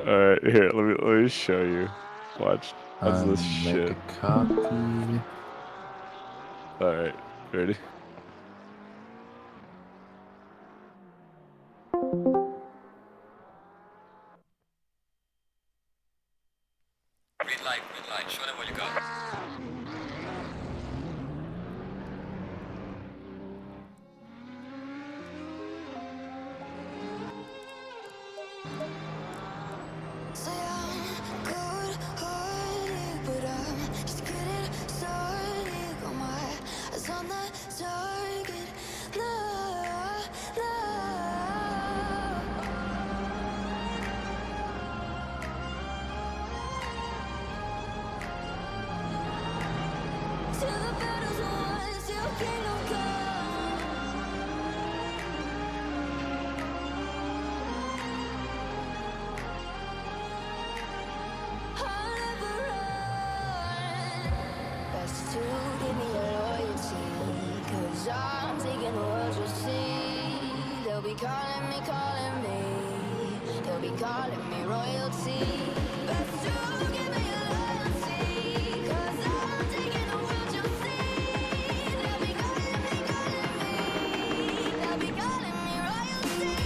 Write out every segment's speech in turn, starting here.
Alright, here, let me show you. Watch. How's this Make shit? a copy. Alright, ready? Green light, show them what you got. Say I'm good-hearted, but I'm just getting started. Got my eyes on the target. No, no. Till the battle's won, till kingdom come. I'll never run. Best to give me your loyalty, 'cause I'm taking the world, you'll see. They'll be calling me, they'll be calling me royalty. Best to give me your loyalty, 'cause I'm taking the world, you'll see. They'll be calling me, they'll be calling me royalty.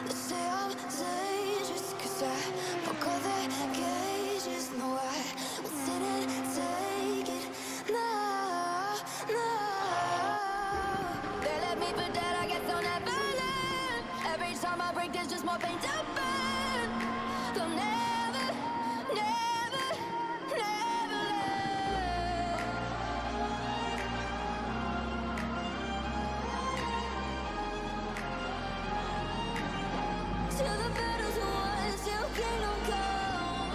They say I'm dangerous 'cause I broke all their cages. No, I didn't take it. No, no. They let me put that, I guess I'll never learn. Every time I break, there's just more pain to burn. They'll never, never, never learn. Till the battle's won, till kingdom come.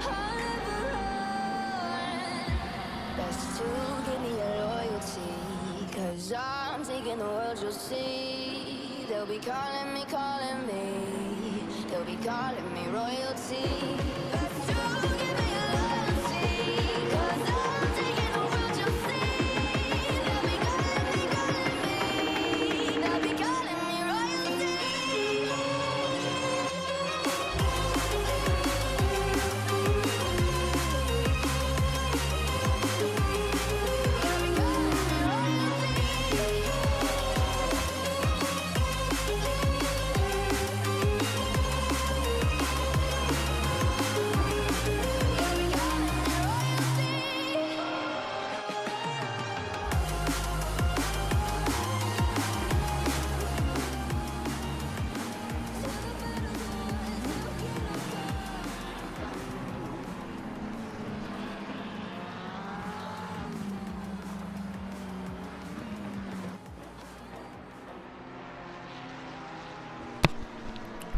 I'll never run. Best to give me your loyalty, 'cause I'm taking the world, you'll see. They'll be calling me, they'll be calling me royalty. Best to give me your loyalty, 'cause I'm taking the world, you'll see. They'll be calling me, they'll be calling me royalty.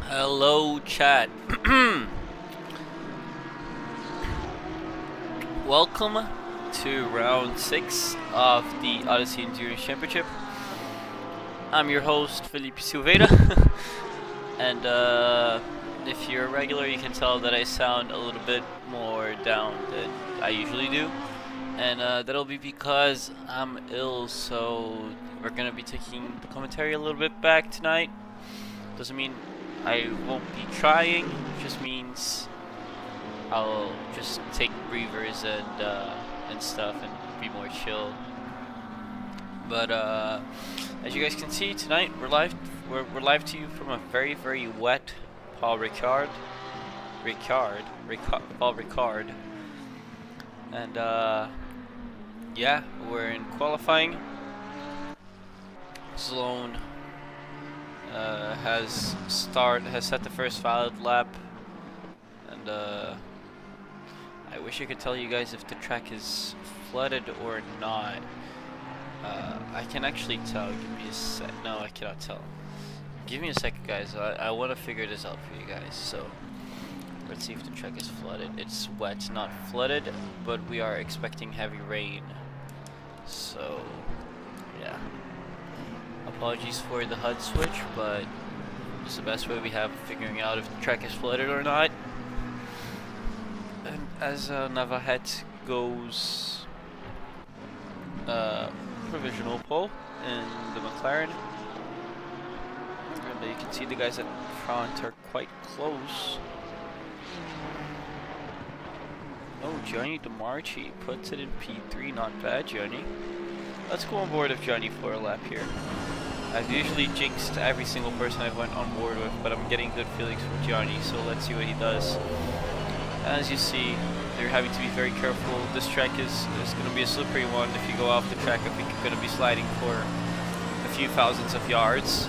Hello, chat. Welcome to round 6 of the Odyssey Endurance Championship. I'm your host, Felipe Silveira, and if you're a regular, you can tell that I sound a little bit more down than I usually do, and that'll be because I'm ill, so we're gonna be taking the commentary a little bit back tonight. Doesn't mean I won't be trying, just means I'll just take breathers and stuff and be more chill. But as you guys can see tonight, we're live to you from a very wet Paul Ricard, and yeah, we're in qualifying. Sloan has set the first valid lap, and I wish I could tell you guys if the track is flooded or not. I can actually tell. Give me a sec. No, I cannot tell. give me a second, guys. I want to figure this out for you guys. So, let's see if the track is flooded. It's wet, not flooded, but we are expecting heavy rain. So, yeah. Apologies for the HUD switch, but it's the best way we have of figuring out if the track is flooded or not. And as Navahet goes provisional pole in the McLaren. And you can see the guys at front are quite close. Oh, Johnny DeMarchi puts it in P3, not bad, Johnny. Let's go on board of Johnny for a lap here. I've usually jinxed every single person I've went on board with, but I'm getting good feelings from Johnny, so let's see what he does. As you see, they're having to be very careful. This track is going to be a slippery one. If you go off the track, I think you're going to be sliding for a few thousands of yards.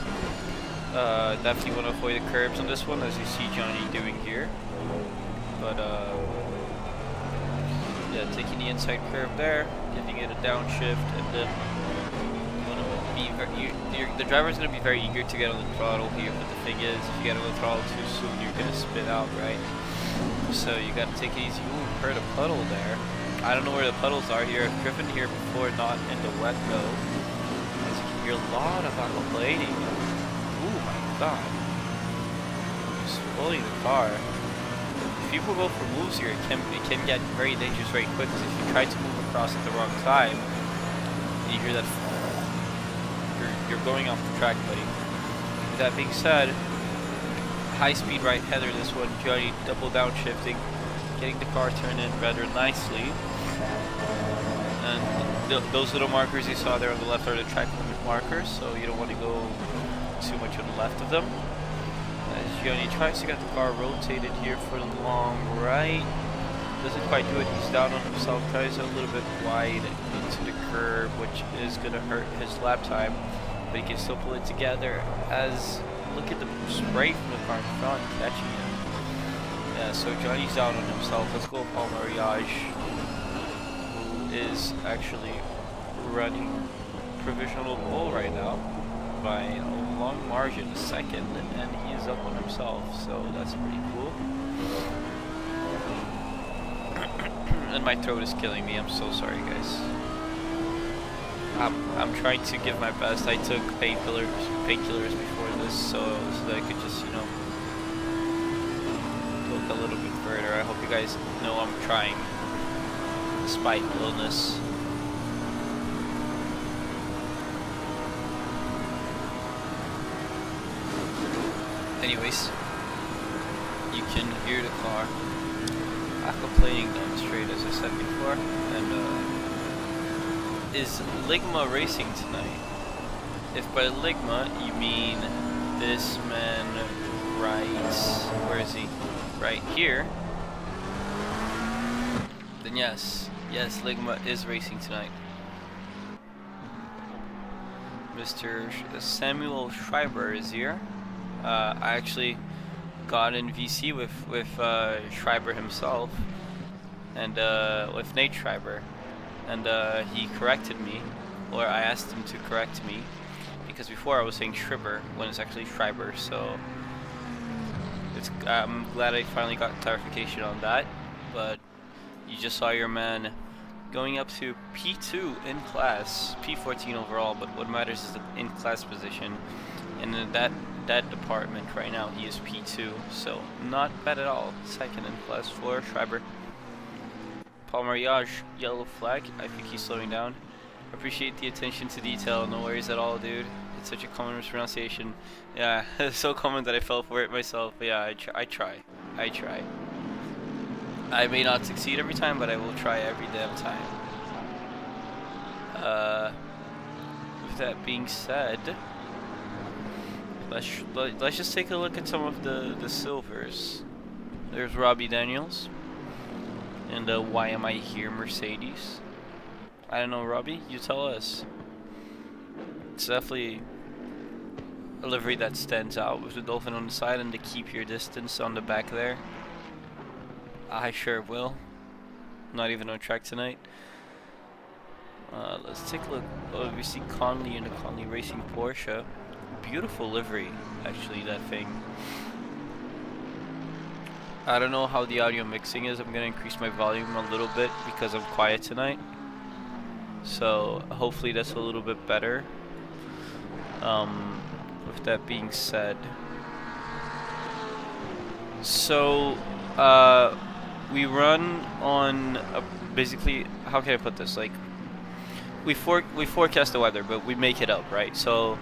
Definitely want to avoid the curbs on this one, as you see Johnny doing here. But yeah, taking the inside curve there, giving it a downshift, and then the driver's going to be very eager to get on the throttle here. But the thing is, if you get on the throttle too soon, you're going to spin out, right? So you got to take it easy. Ooh, heard a puddle there. I don't know where the puddles are here. I've driven here before, not in the wet though. As you can hear a lot of aquaplaning. Ooh my god. Spoiling the car. If people go for moves here, it can get very dangerous very quick. Because if you try to move across at the wrong time, and you hear that, you're going off the track, buddy. With that being said, high speed right header this one. Johnny double downshifting, getting the car turned in rather nicely. And those little markers you saw there on the left are the track limit markers, so you don't want to go too much on the left of them. As Johnny tries to get the car rotated here for the long right, doesn't quite do it. He's down on himself, tries a little bit wide into the curb, which is going to hurt his lap time, but he can still pull it together. As look at the spray from the car in front catching him. Yeah, so Johnny's down on himself. Let's go Paul Mariage, who is actually running provisional pole right now by a long margin, a second, and he is up on himself, so that's pretty cool. And my throat is killing me, I'm so sorry guys. I'm trying to give my best. I took painkillers before this, so that I could just, you know, look a little bit further. I hope you guys know I'm trying, despite illness. Anyways, you can hear the car aquaplaning down the straight, as I said before, and is Ligma racing tonight? If by Ligma you mean this man right, where is he? Right here, then yes, Ligma is racing tonight. Mr. Samuel Schreiber is here. I actually got in VC with Schreiber himself, and with Nate Schreiber. And he corrected me, or I asked him to correct me, because before I was saying Schreiber when it's actually Schreiber, so I'm glad I finally got clarification on that. But you just saw your man going up to P2 in class, P14 overall, but what matters is the in class position, and in that department right now he is P2, so not bad at all. Second in class for Schreiber. Paul Mariage, yellow flag. I think he's slowing down. Appreciate the attention to detail. No worries at all, dude. It's such a common mispronunciation. Yeah, it's so common that I fell for it myself. But yeah, I try. I may not succeed every time, but I will try every damn time. With that being said, let's just take a look at some of the silvers. There's Robbie Daniels. And Why Am I Here Mercedes. I don't know, Robbie, you tell us. It's definitely a livery that stands out with the dolphin on the side and the keep your distance on the back there. I sure will. Not even on track tonight. Let's take a look. Oh, we see Conley in the Conley Racing Porsche. beautiful livery, actually, that thing. I don't know how the audio mixing is. I'm gonna increase my volume a little bit because I'm quiet tonight. So hopefully that's a little bit better. With that being said, so we run on basically, how can I put this? Like we forecast the weather, but we make it up, right? So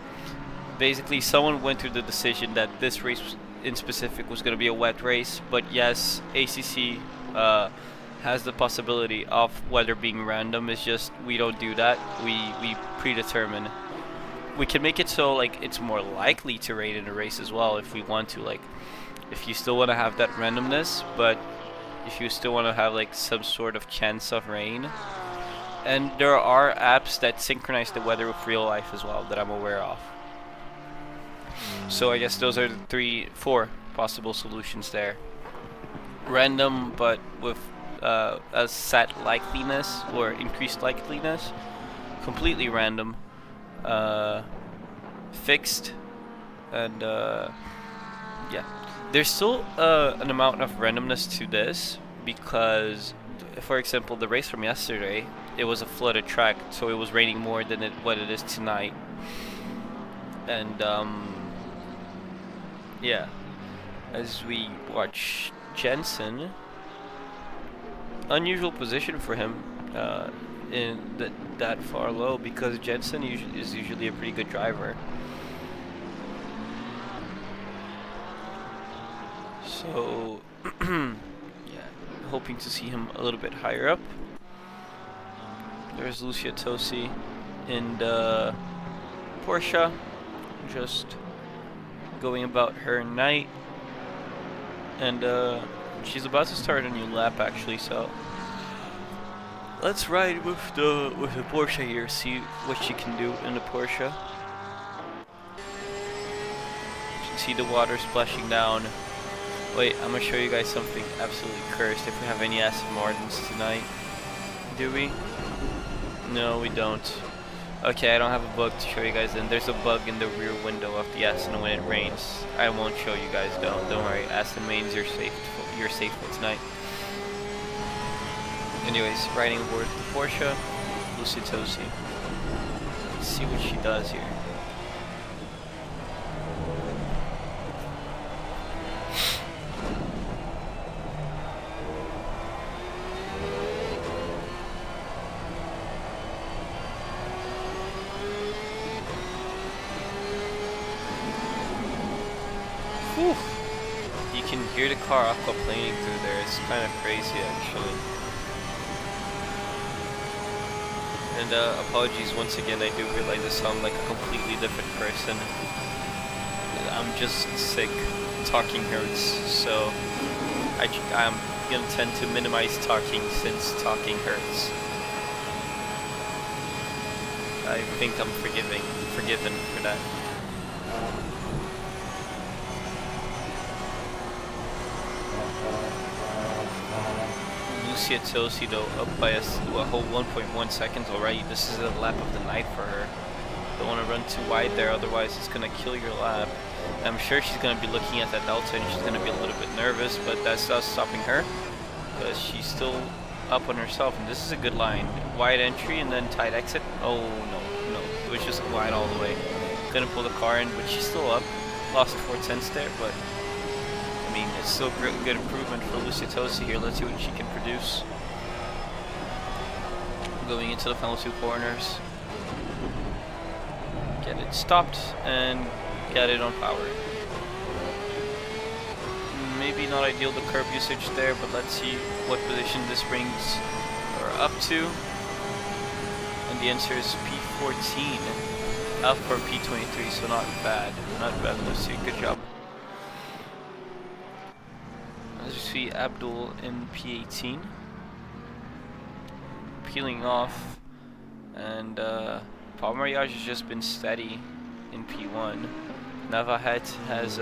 basically, someone went through the decision that this race in specific was going to be a wet race, but yes, ACC has the possibility of weather being random. It's just we don't do that. We predetermine. We can make it so like it's more likely to rain in a race as well if we want to. Like if you still want to have that randomness, but if you still want to have like some sort of chance of rain. And there are apps that synchronize the weather with real life as well that I'm aware of. So I guess those are the 4 possible solutions there. Random, but with a set likeliness or increased likeliness. Completely random. Fixed. And yeah. There's still an amount of randomness to this because, for example, the race from yesterday, it was a flooded track, so it was raining more than what it is tonight. And yeah, as we watch Jensen, unusual position for him in that far low, because Jensen is usually a pretty good driver. So yeah, hoping to see him a little bit higher up. There's Lucia Tosi in the Porsche, just going about her night, and she's about to start a new lap actually. So let's ride with the Porsche here, see what she can do in the Porsche. You can see the water splashing down. Wait, I'm gonna show you guys something absolutely cursed. If we have any Aston Martins tonight, do we? No, we don't. Okay, I don't have a bug to show you guys then. There's a bug in the rear window of the Aston when it rains. I won't show you guys though. Don't worry, Aston mains, you're safe for tonight. Anyways, riding aboard the Porsche, Lucy Tosi. Let's see what she does here. Whew. You can hear the car aquaplaning through there. It's kind of crazy actually. And apologies once again, I do realize I sound like a completely different person. I'm just sick. Talking hurts, so I'm gonna tend to minimize talking since talking hurts. I think I'm forgiven for that. Lucia Tosi though up by a whole 1.1 seconds already. This is a lap of the night for her. Don't want to run too wide there, otherwise it's gonna kill your lap. I'm sure she's gonna be looking at that delta and she's gonna be a little bit nervous, but that's not stopping her because she's still up on herself. And this is a good line. Wide entry and then tight exit. Oh no, it was just wide all the way. Couldn't pull the car in, but she's still up. Lost 4/10 there, but I mean, it's still good improvement for Lucia Tosi here. Let's see what she can produce. Going into the final 2 corners. Get it stopped and get it on power. Maybe not ideal the curb usage there, but let's see what position this brings her up to. And the answer is P14. Up for P23, so not bad. Not bad, Lucy. Good job. As you see, Abdul in P18. Peeling off. And Palmariage has just been steady in P1. Navahet has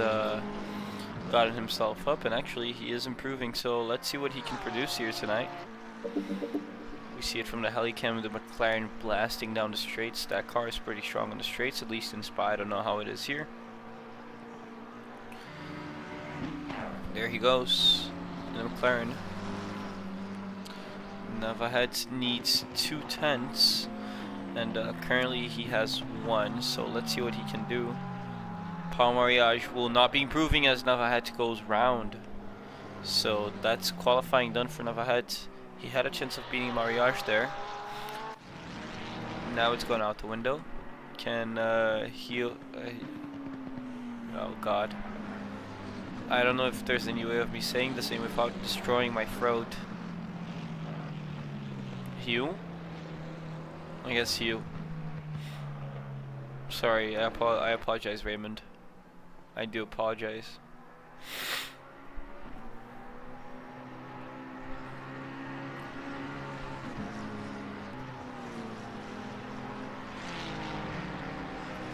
gotten himself up, and actually he is improving, so let's see what he can produce here tonight. We see it from the helicam, the McLaren blasting down the straights. That car is pretty strong on the straights, at least in Spa. I don't know how it is here. There he goes, in the McLaren. Navahet needs 2 tenths, and currently he has 1, so let's see what he can do. Paul Mariage will not be improving as Navahet goes round. So that's qualifying done for Navahet. He had a chance of beating Mariage there. Now it's going out the window. Can heal... oh god. I don't know if there's any way of me saying the same without destroying my throat. Hugh? I guess Hugh. Sorry, I apologize, Raymond. I do apologize.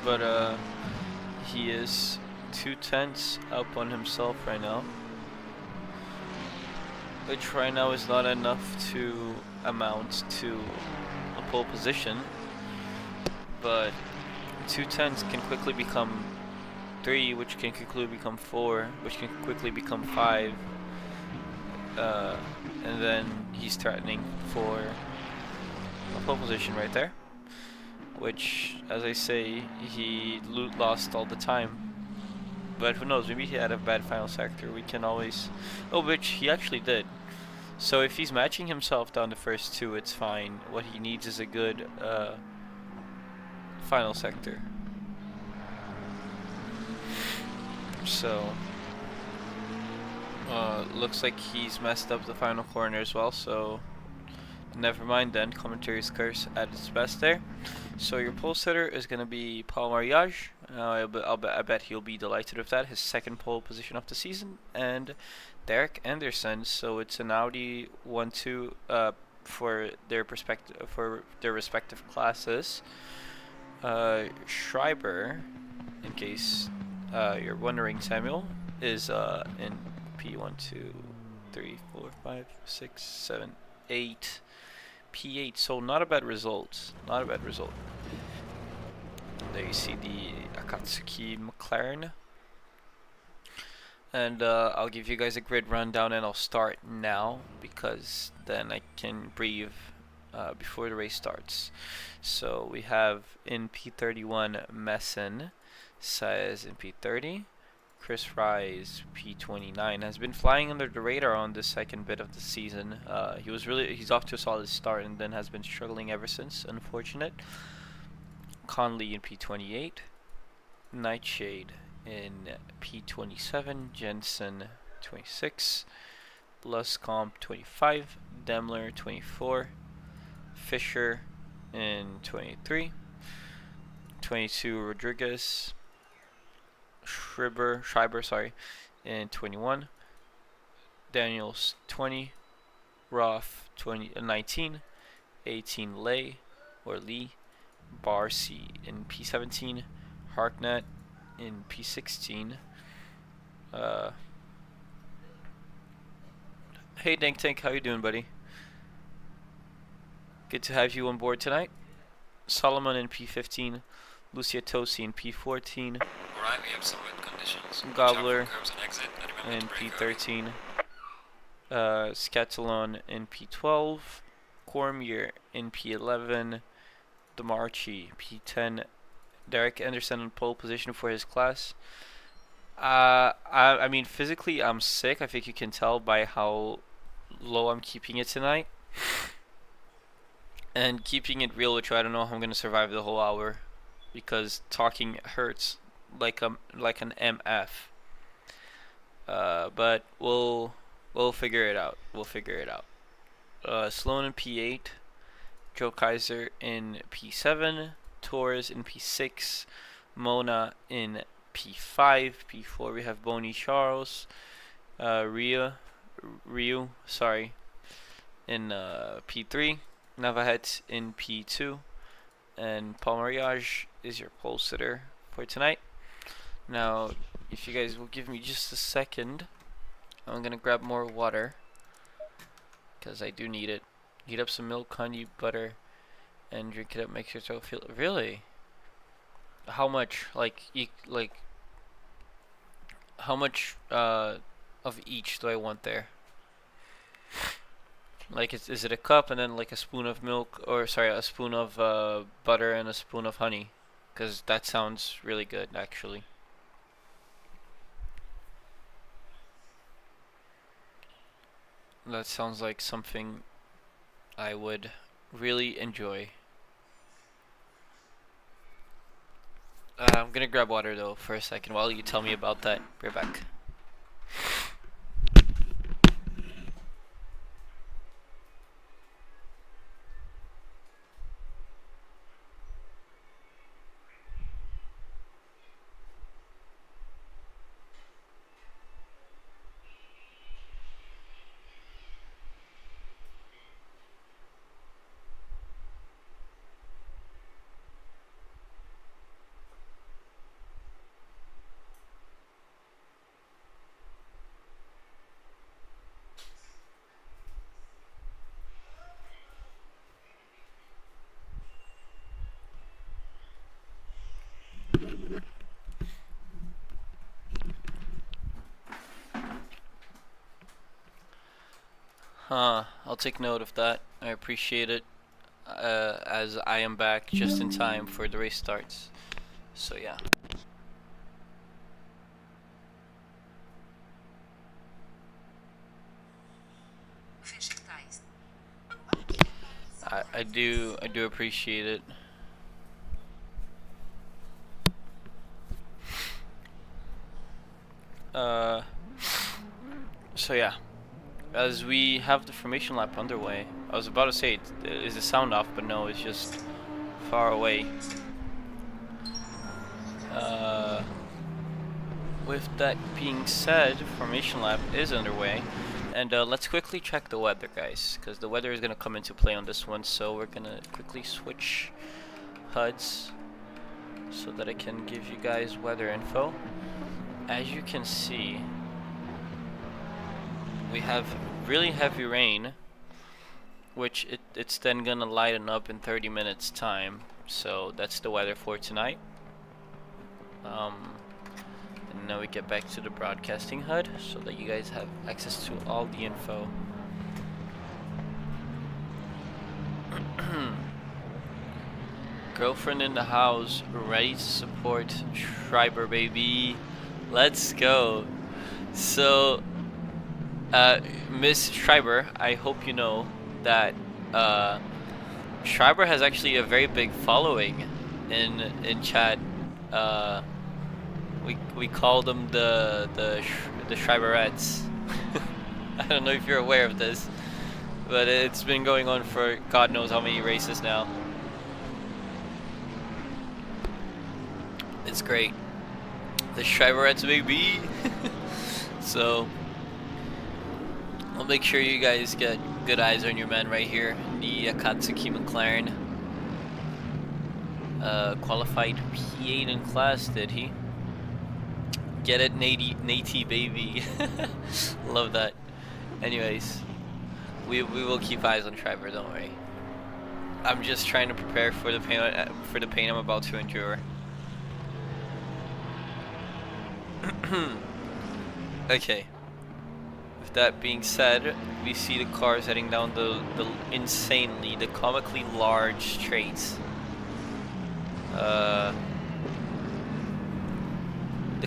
But he is 2 tenths up on himself right now, which right now is not enough to amount to a pole position, but 2 tenths can quickly become 3, which can quickly become 4, which can quickly become 5, and then he's threatening for a pole position right there, which, as I say, he lost all the time. But who knows, maybe he had a bad final sector. We can always... oh, which he actually did. So if he's matching himself down the first 2, it's fine. What he needs is a good final sector. So looks like he's messed up the final corner as well, so never mind then. Commentary's curse at its best there. So your pole sitter is going to be Paul Mariage. I bet he'll be delighted with that. His 2nd pole position of the season. And Derek Anderson. So it's an Audi 1-2 for their respective classes. Schreiber, in case you're wondering, Samuel, is in P1, 2, 3, 4, 5, 6, 7, 8. P8, so not a bad result. Not a bad result. There you see the Akatsuki McLaren. And I'll give you guys a grid rundown, and I'll start now because then I can breathe before the race starts. So we have in P31 Messen, Saez in P30. Chris Rise, P29, has been flying under the radar on the 2nd bit of the season. He's off to a solid start and then has been struggling ever since. Unfortunate. Conley in P28, Nightshade in P27, Jensen 26, Luscombe 25, Demler 24, Fisher in 23, 22 Rodriguez, Schreiber, in 21, Daniels 20, Roth 19, 18 Lee, Barcy in P17, Harknett in P16. Hey Dank Tank, how you doing, buddy? Good to have you on board tonight. Solomon in P15, Lucia Tosi in P14. Alright, we have some wet conditions. Gobbler Exit, in P13. Scatolon in P12. Cormier in P11. Demarchi P10. Derek Anderson in pole position for his class. I mean, physically I'm sick. I think you can tell by how low I'm keeping it tonight. And keeping it real with you, I don't know how I'm gonna survive the whole hour, because talking hurts like an MF. But we'll figure it out. Sloan in P8, Joe Kaiser in P7, Torres in P6, Mona in P5, P4 we have Bonnie Charles, Ryu, in P3, Navahet in P2, and Paul Mariage is your pole sitter for tonight. Now, if you guys will give me just a second, I'm gonna grab more water because I do need it. Heat up some milk, honey, butter, and drink it up. Makes your throat feel. Really? How much? Like how much of each do I want there? Like, is it a cup and then like a spoon of milk, or sorry, a spoon of butter and a spoon of honey? Because that sounds really good, actually. That sounds like something I would really enjoy. I'm gonna grab water though for a second while you tell me about that. Be right back. I'll take note of that. I appreciate it, as I am back just in time for the race starts. So yeah. I do appreciate it. So yeah, as we have the formation lap underway, I was about to say, is the sound off, but no, it's just far away. With that being said, formation lap is underway, and let's quickly check the weather, guys, because the weather is going to come into play on this one, so we're going to quickly switch HUDs so that I can give you guys weather info. As you can see, we have really heavy rain, which it's then gonna lighten up in 30 minutes time. So that's the weather for tonight. And now we get back to the broadcasting HUD so that you guys have access to all the info. Girlfriend in the house, ready to support Schreiber, baby. Let's go. So Miss Schreiber, I hope you know that Schreiber has actually a very big following in chat. We call them the Schreiberettes. I don't know if you're aware of this, but it's been going on for God knows how many races now. It's great. The Schreiberettes, baby. So I'll make sure you guys get good eyes on your man right here, the Akatsuki McLaren. Qualified P8 in class, did he? Get it, Nate baby. Love that. Anyways, we will keep eyes on Schreiber, don't worry. I'm just trying to prepare for the pain I'm about to endure. Okay. With that being said, we see the cars heading down the comically large straight. The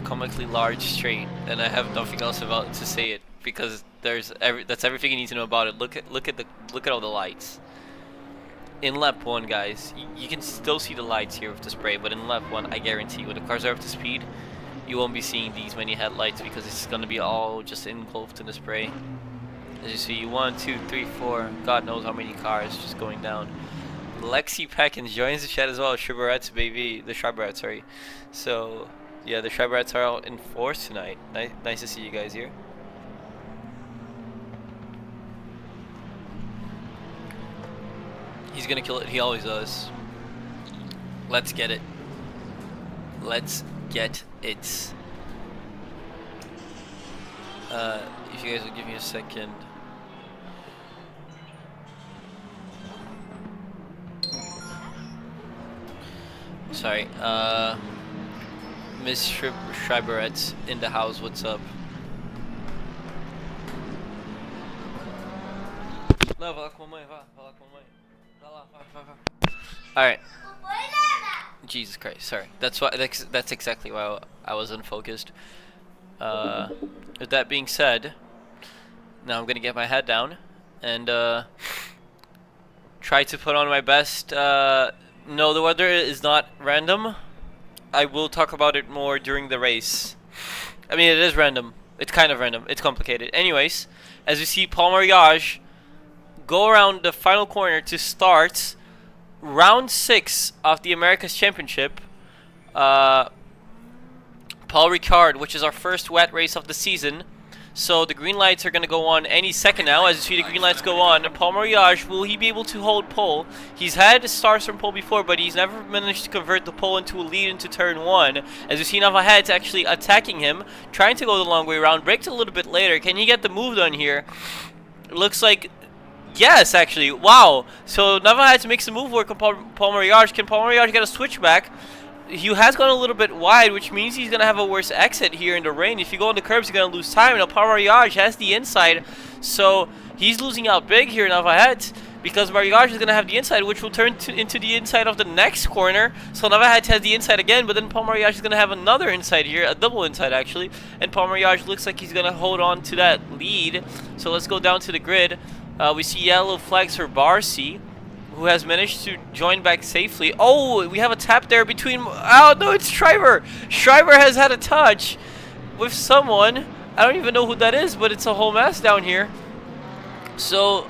comically large straight, and I have nothing else about to say it because that's everything you need to know about it. Look at all the lights. In lap 1, guys, you can still see the lights here with the spray, but in lap 1, I guarantee when the cars are up to speed, you won't be seeing these many headlights because it's gonna be all just engulfed in the spray. As you see, 1, 2, 3, 4, God knows how many cars just going down. Lexi Peckins joins the chat as well. Schreiberettes, baby. The Schreiberettes, sorry. So, yeah, the Schreiberettes are out in force tonight. Nice to see you guys here. He's gonna kill it. He always does. Let's get it. Let's get it. If you guys will give me a second. sorry. Miss Schreiberets in the house. What's up? Alright. Jesus Christ, sorry. That's exactly why I was unfocused. With that being said, now I'm gonna get my head down and try to put on my best. No, the weather is not random. I will talk about it more during the race. I mean, it is random. It's kind of random. It's complicated. Anyways, as you see, Paul Mariage go around the final corner to start round 6 of the America's Championship. Paul Ricard, which is our first wet race of the season. So the green lights are going to go on any second now. As you see the green lights go on, Paul Mariage, will he be able to hold pole? He's had stars from pole before, but he's never managed to convert the pole into a lead into turn 1. As you see, Navahet actually attacking him, trying to go the long way around. Braked a little bit later. Can he get the move done here? It looks like... Yes, actually. Wow. So Navahet makes the move work on Paul Mariage. Can Paul Mariage get a switchback? He has gone a little bit wide, which means he's going to have a worse exit here in the rain. If you go on the curbs, you're going to lose time. Now, Paul Mariage has the inside, so he's losing out big here in Navahet because Mariage is going to have the inside, which will turn into the inside of the next corner. So Navahet has the inside again, but then Paul Mariage is going to have another inside here, a double inside actually. And Paul Mariage looks like he's going to hold on to that lead. So let's go down to the grid. We see yellow flags for Barcy, who has managed to join back safely. Oh, we have a tap there between... Oh, no, it's Schreiber. Schreiber has had a touch with someone. I don't even know who that is, but it's a whole mess down here. So,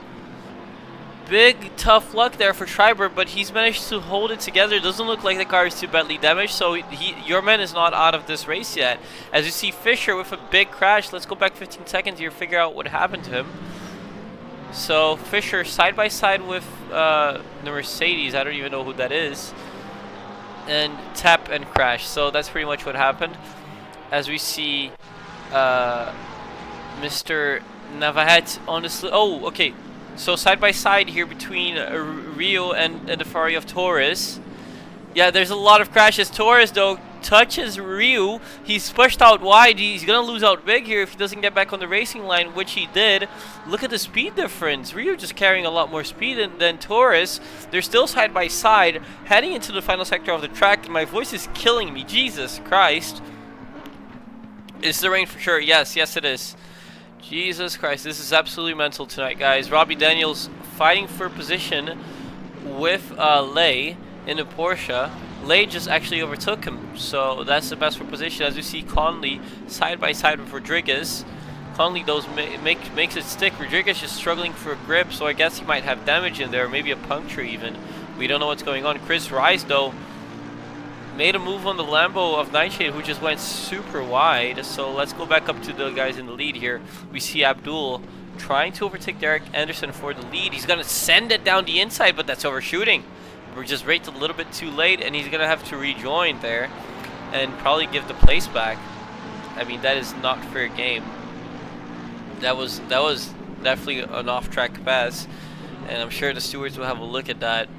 big, tough luck there for Schreiber, but he's managed to hold it together. Doesn't look like the car is too badly damaged, so your man is not out of this race yet. As you see Fisher with a big crash. Let's go back 15 seconds here, figure out what happened to him. So Fisher side by side with the Mercedes, I don't even know who that is, and tap and crash. So that's pretty much what happened. As we see Mr. Navahet on the oh, okay. So side by side here between Rio and the Ferrari of Torres. Yeah, there's a lot of crashes. Torres though touches Ryu. He's pushed out wide. He's gonna lose out big here if he doesn't get back on the racing line, which he did. Look at the speed difference. Ryu just carrying a lot more speed than Torres. They're still side by side, heading into the final sector of the track, and my voice is killing me. Jesus Christ. Is the rain for sure? Yes, yes it is. Jesus Christ, this is absolutely mental tonight, guys. Robbie Daniels fighting for position with Lay in the Porsche. Lay just actually overtook him, so that's the best for position. As you see Conley side by side with Rodriguez. Conley makes it stick. Rodriguez is struggling for a grip, so I guess he might have damage in there, maybe a puncture even. We don't know what's going on. Chris Rice though made a move on the Lambo of Nightshade, who just went super wide. So let's go back up to the guys in the lead here. We see Abdul trying to overtake Derek Anderson for the lead. He's gonna send it down the inside, but that's overshooting. We're just rated a little bit too late, and he's gonna have to rejoin there and probably give the place back. I mean, that is not fair game. That was definitely an off-track pass, and I'm sure the stewards will have a look at that.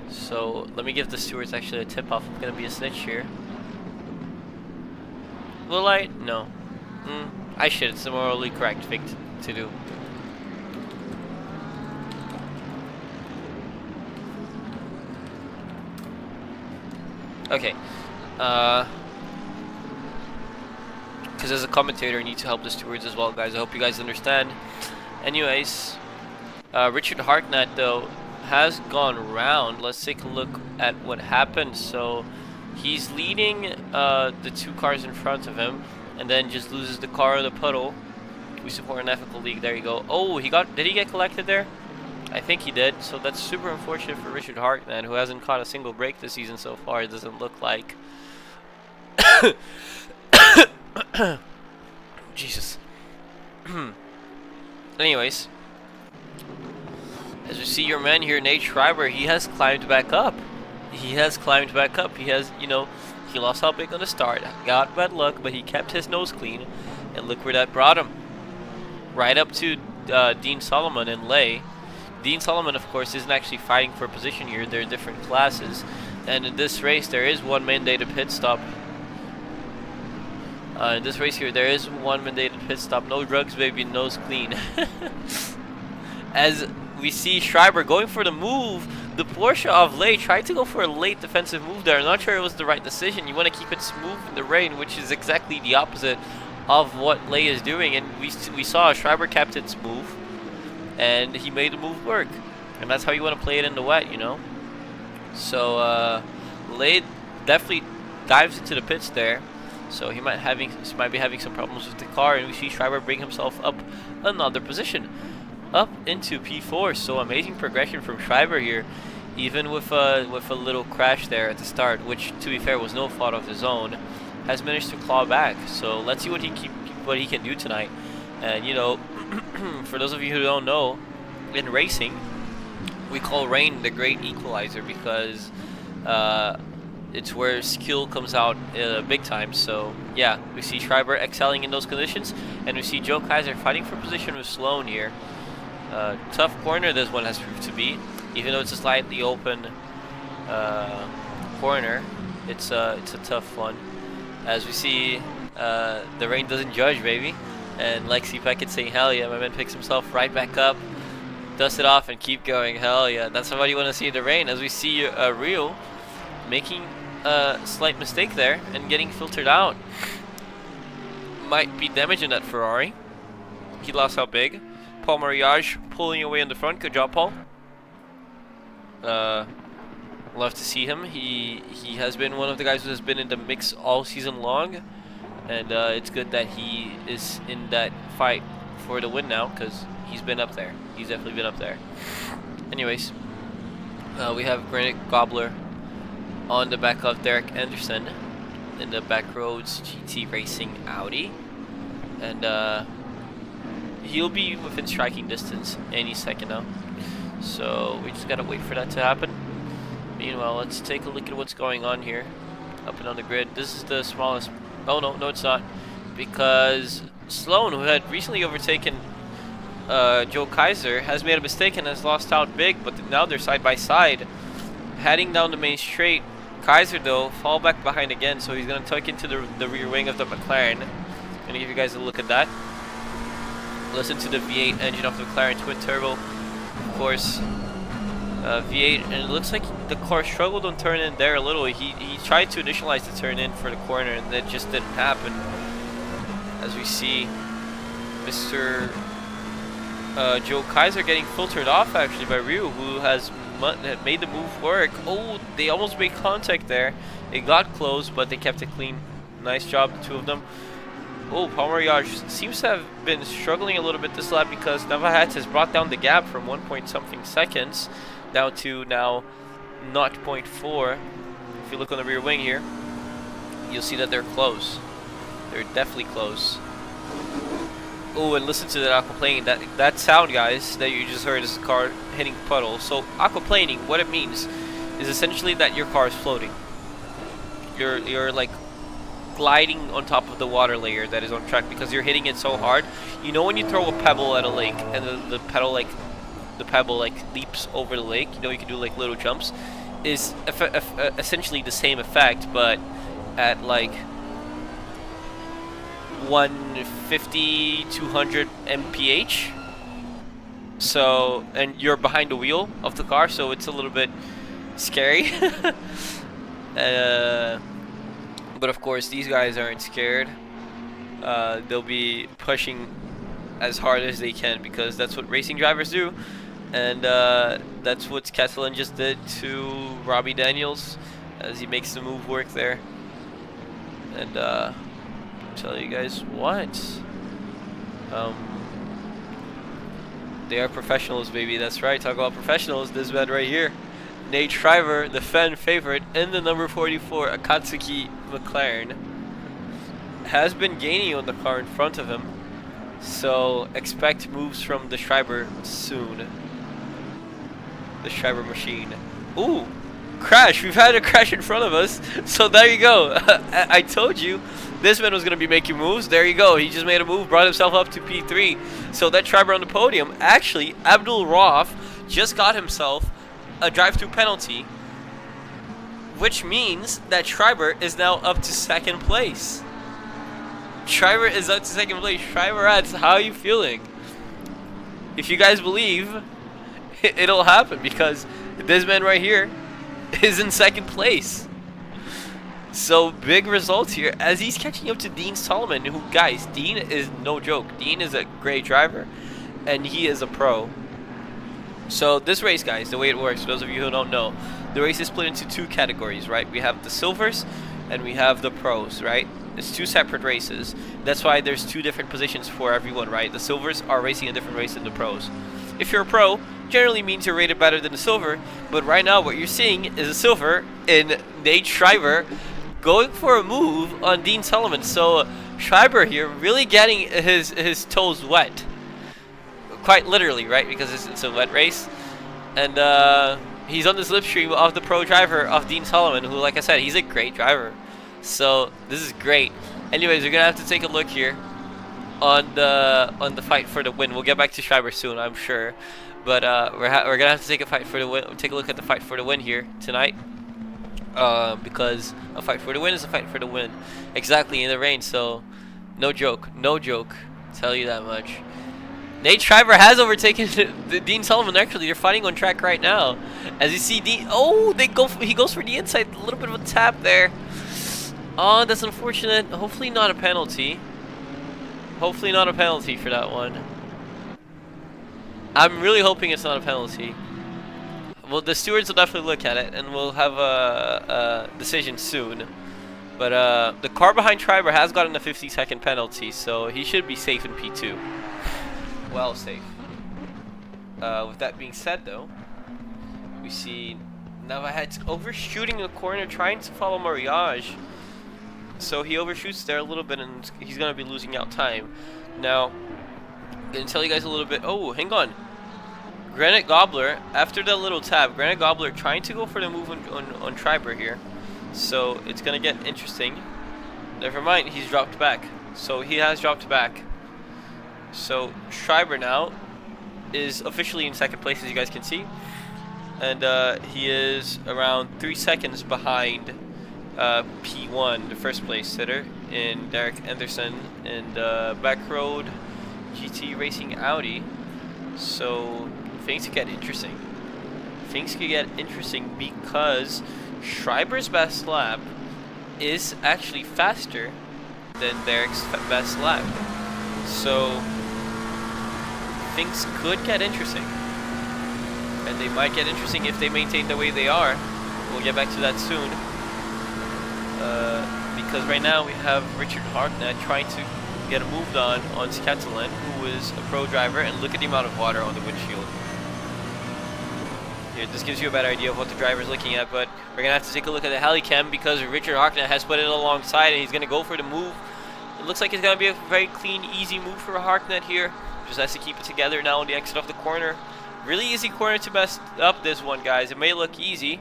So let me give the stewards actually a tip-off. I'm gonna be a snitch here. Will I? No. I should. It's the morally correct thing to do. Okay, because as a commentator I need to help the stewards as well, guys. I hope you guys understand. Anyways, Richard Hartnett though has gone round. Let's take a look at what happened. So he's leading the two cars in front of him, and then just loses the car in the puddle. We support an ethical league. There you go. Oh, did he get collected there? I think he did, so that's super unfortunate for Richard Hartnett, who hasn't caught a single break this season so far, it doesn't look like. Jesus. Anyways, as you see your man here, Nate Schreiber, he has climbed back up. He has, you know, he lost out big on the start, got bad luck, but he kept his nose clean, and look where that brought him. Right up to Dean Solomon and Lay. Dean Solomon, of course, isn't actually fighting for a position here. They're different classes. And in this race, there is one mandated pit stop. In this race here, there is one mandated pit stop. No drugs, baby, nose clean. As we see Schreiber going for the move. The Porsche of Lay tried to go for a late defensive move there. I'm not sure it was the right decision. You want to keep it smooth in the rain, which is exactly the opposite of what Lay is doing. And we saw Schreiber kept it smooth, and he made the move work. And that's how you want to play it in the wet, you know. So Lay definitely dives into the pits there. So he might be having some problems with the car, and we see Schreiber bring himself up another position, up into P4. So amazing progression from Schreiber here, even with a little crash there at the start, which to be fair was no fault of his own, has managed to claw back. So let's see what he can do tonight. And you know, for those of you who don't know, in racing we call rain the great equalizer, because it's where skill comes out big time. So yeah, we see Schreiber excelling in those conditions, and we see Joe Kaiser fighting for position with Sloan here. Tough corner this one has proved to be, even though it's a slightly open corner. It's a tough one. As we see, the rain doesn't judge, baby. And Lexi Peckett saying, hell yeah, my man picks himself right back up, dust it off, and keep going. Hell yeah, that's what you want to see in the rain. As we see Rio making a slight mistake there and getting filtered out. Might be damaging that Ferrari. He lost out big. Paul Mariage pulling away in the front. Good job, Paul. Love to see him. He has been one of the guys who has been in the mix all season long, and it's good that he is in that fight for the win now, because he's been up there. He's definitely been up there. Anyways, we have Granite Gobbler on the back of Derek Anderson in the Backroads GT Racing Audi, and he'll be within striking distance any second now. So we just gotta wait for that to happen. Meanwhile, let's take a look at what's going on here up and on the grid. This is the smallest. Oh no, it's not, because Sloan, who had recently overtaken Joe Kaiser, has made a mistake and has lost out big. But now they're side by side, heading down the main straight. Kaiser though fall back behind again, so he's gonna tuck into the rear wing of the McLaren. Gonna give you guys a look at that. Listen to the V8 engine of the McLaren twin turbo, of course. V8, and it looks like the car struggled on turn in there a little. He tried to initialize the turn in for the corner, and that just didn't happen. As we see Mr. Joe Kaiser getting filtered off actually by Ryu, who has made the move work. Oh, they almost made contact there. It got close, but they kept it clean. Nice job, the two of them. Oh, Paul Mariage seems to have been struggling a little bit this lap, because Navahat has brought down the gap from 1 point something seconds down to now 0.4. If you look on the rear wing here, you'll see that they're close. They're definitely close. Oh, and listen to that aquaplaning. That sound, guys, that you just heard is the car hitting puddle. So aquaplaning, what it means is essentially that your car is floating. You're like gliding on top of the water layer that is on track, because you're hitting it so hard. You know when you throw a pebble at a lake and the pebble leaps over the lake, you know, you can do like little jumps, is essentially the same effect, but at like 150, 200 mph. So, and you're behind the wheel of the car, so it's a little bit scary. But of course, these guys aren't scared. They'll be pushing as hard as they can, because that's what racing drivers do. And that's what Catalan just did to Robbie Daniels, as he makes the move work there. And tell you guys what, they are professionals, baby. That's right, talk about professionals. This man right here, Nate Shriver, the fan favorite in the number 44 Akatsuki McLaren, has been gaining on the car in front of him, so expect moves from the Schreiber soon. The Schreiber machine. Ooh, crash! We've had a crash in front of us, so there you go. I told you this man was going to be making moves. There you go. He just made a move, brought himself up to P3. So that Schreiber on the podium. Actually, Abdul Rauf just got himself a drive-through penalty, which means that Schreiber is now up to second place. Schreiber is up to second place. Schreiber adds, how are you feeling? If you guys believe, it'll happen, because this man right here is in second place. So big results here as he's catching up to Dean Solomon, who, guys, Dean is no joke. Dean is a great driver and he is a pro. So this race, guys, the way it works, for those of you who don't know, the race is split into two categories, right? We have the silvers and we have the pros, right? It's two separate races. That's why there's two different positions for everyone, right? The silvers are racing a different race than the pros. If you're a pro, generally means you're rated better than a silver, but right now what you're seeing is a silver in Nate Schreiber going for a move on Dean Solomon. So Schreiber here really getting his toes wet, quite literally, right? Because it's a wet race, and he's on the slipstream of the pro driver of Dean Solomon, who, like I said, he's a great driver. So this is great. Anyways, we're gonna have to take a look here on the fight for the win. We'll get back to Schreiber soon, I'm sure, but we're gonna have to take a look at the fight for the win here tonight. Because a fight for the win is a fight for the win. Exactly, in the rain, so no joke, tell you that much. Nate Schreiber has overtaken Dean Solomon. Actually, they're fighting on track right now. As you see, Dean, he goes for the inside, a little bit of a tap there. Oh, that's unfortunate. Hopefully not a penalty. Hopefully not a penalty for that one. I'm really hoping it's not a penalty. Well, the stewards will definitely look at it, and we'll have a decision soon. But the car behind Schreiber has gotten a 50-second penalty, so he should be safe in P2. Well safe. With that being said, though, we see Navahet's overshooting the corner, trying to follow Mariage. So he overshoots there a little bit, and he's going to be losing out time. Now, I'm going to tell you guys a little bit. Oh, hang on. Granite Gobbler, after that little tap, Granite Gobbler trying to go for the move on Schreiber here. So it's going to get interesting. Never mind, he's dropped back. So he has dropped back. So Schreiber now is officially in second place, as you guys can see. And he is around 3 seconds behind P1, the first place sitter, in Derek Anderson and Backroad GT Racing Audi. So things could get interesting. Things could get interesting because Schreiber's best lap is actually faster than Derek's best lap. So things could get interesting. And they might get interesting if they maintain the way they are. We'll get back to that soon. Because right now we have Richard Harknett trying to get a move on Skatelen, who is a pro driver, and look at the amount of water on the windshield. Here, this gives you a better idea of what the driver is looking at, but we're going to have to take a look at the Helicam because Richard Harknett has put it alongside and he's going to go for the move. It looks like it's going to be a very clean, easy move for Harknett here. Just has to keep it together now on the exit of the corner. Really easy corner to mess up this one, guys. It may look easy,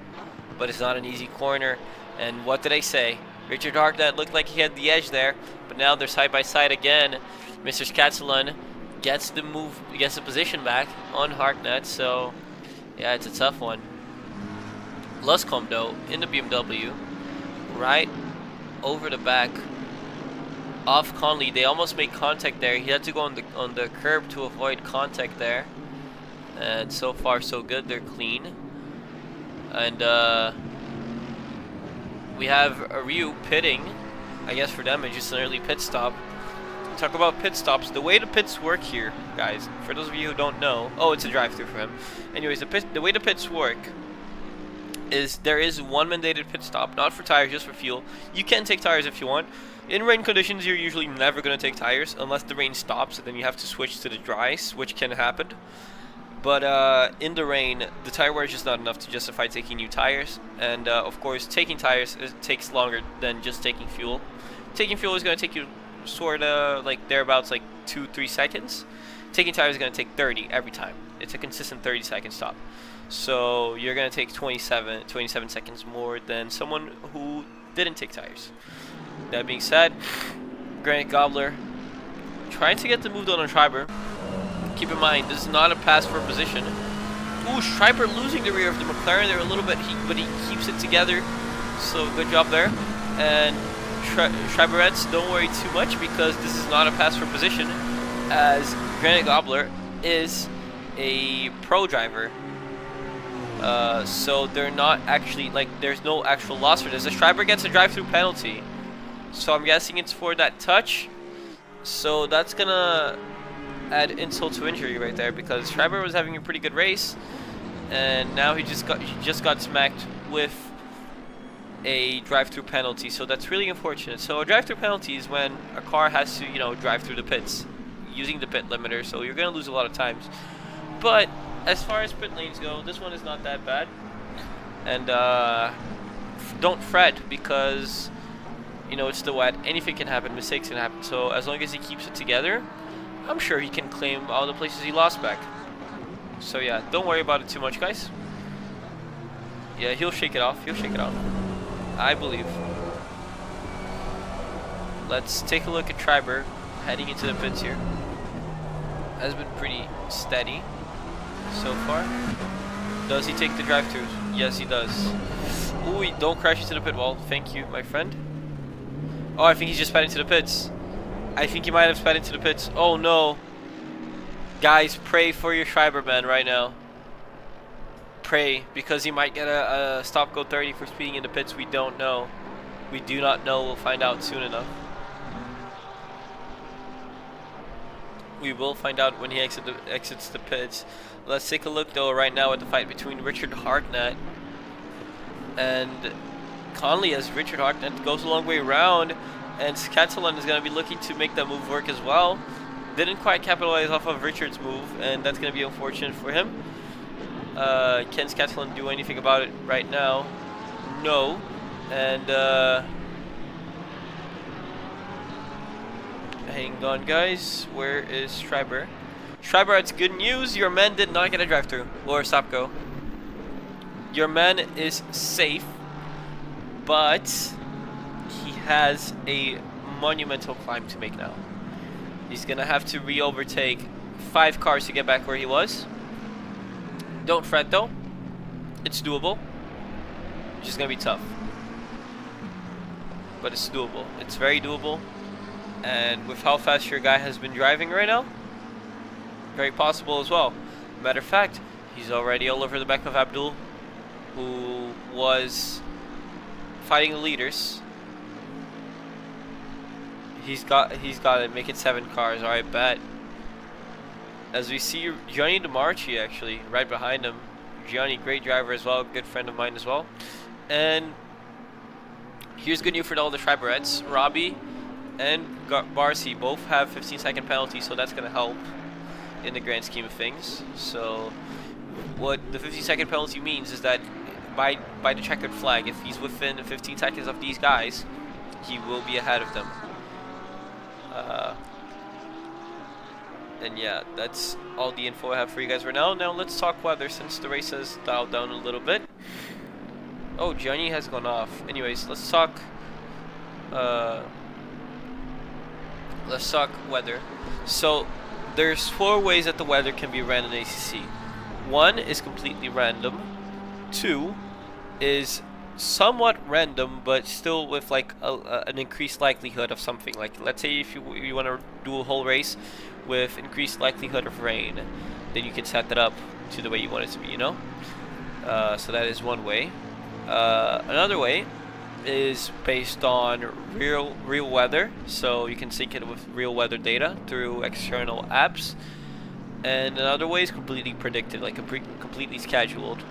but it's not an easy corner. And what did I say? Richard Harknett looked like he had the edge there, but now they're side by side again. Mr. Skatelen gets the move, gets the position back on Harknett, so yeah, it's a tough one. Luscombe, though, in the BMW, right over the back off Conley. They almost made contact there. He had to go on the curb to avoid contact there. And so far, so good. They're clean. And we have Ryu pitting. I guess for them, it's just an early pit stop. Talk about pit stops. The way the pits work here, guys, for those of you who don't know, oh, it's a drive-through for him. Anyways, the way the pits work is there is one mandated pit stop, not for tires, just for fuel. You can take tires if you want. In rain conditions, you're usually never going to take tires unless the rain stops, and then you have to switch to the dries, which can happen. But in the rain, the tire wear is just not enough to justify taking new tires. And of course, taking tires takes longer than just taking fuel. Taking fuel is going to take you sort of like thereabouts like 2-3 seconds. Taking tires is going to take 30 every time. It's a consistent 30-second stop. So you're going to take 27 seconds more than someone who didn't take tires. That being said, Granite Gobbler trying to get the move done on Schreiber. Keep in mind, this is not a pass for position. Ooh, Schreiber losing the rear of the McLaren there a little bit, but he keeps it together. So good job there. And Schreiberettes, don't worry too much because this is not a pass for position, as Granite Gobbler is a pro driver. So they're not actually, like, there's no actual loss for this. The Schreiber gets a drive-through penalty, so I'm guessing it's for that touch. So that's gonna add insult to injury right there, because Schreiber was having a pretty good race, and now he just got smacked with a drive-through penalty. So that's really unfortunate. So a drive-through penalty is when a car has to, you know, drive through the pits using the pit limiter. So you're gonna lose a lot of times. But as far as pit lanes go, this one is not that bad. And don't fret, because you know it's the wet. Anything can happen. Mistakes can happen. So as long as he keeps it together, I'm sure he can claim all the places he lost back. So yeah, don't worry about it too much, guys. Yeah, he'll shake it off. He'll shake it off, I believe. Let's take a look at Schreiber heading into the pits here. Has been pretty steady so far. Does he take the drive-throughs? Yes, he does. Ooh, don't crash into the pit wall. Thank you, my friend. Oh, I think he just sped into the pits. I think he might have sped into the pits. Oh no. Guys, pray for your Schreiber man right now. Pray, because he might get a stop go 30 for speeding in the pits. We don't know. We do not know. We'll find out soon enough. We will find out when he exits the pits. Let's take a look though right now at the fight between Richard Hartnett and Conley, as Richard Hartnett goes a long way around, and Catalan is going to be looking to make that move work as well. Didn't quite capitalize off of Richard's move, and that's going to be unfortunate for him. Can Catalan do anything about it right now? No. And hang on, guys. Where is Schreiber? Schreiber, it's good news. Your man did not get a drive-through or stop go. Your man is safe, but he has a monumental climb to make now. He's gonna have to re-overtake 5 cars to get back where he was. Don't fret though, it's doable. It's just gonna be tough, but it's doable. It's very doable, and with how fast your guy has been driving right now, very possible as well. Matter of fact, he's already all over the back of Abdul, who was fighting the leaders. He's got to make it 7 cars. All right, bet. As we see Gianni DeMarchi actually right behind him. Gianni, great driver as well, good friend of mine as well. And here's good news for all the Schreiberettes. Robbie and Barcy both have 15-second penalties, so that's going to help in the grand scheme of things. So what the 15-second penalty means is that by the checkered flag, if he's within 15 seconds of these guys, he will be ahead of them. And yeah, that's all the info I have for you guys right now. Now let's talk weather, since the race has dialed down a little bit. Oh, Gianni has gone off. Anyways, let's talk weather. So there's 4 ways that the weather can be ran in ACC. 1 is completely random. 2 is somewhat random, but still with like an increased likelihood of something. Like, let's say if you want to do a whole race with increased likelihood of rain, then you can set that up to the way you want it to be, you know. So that is one way. Another way is based on real weather, so you can sync it with real weather data through external apps. And another way is completely predicted, like completely scheduled.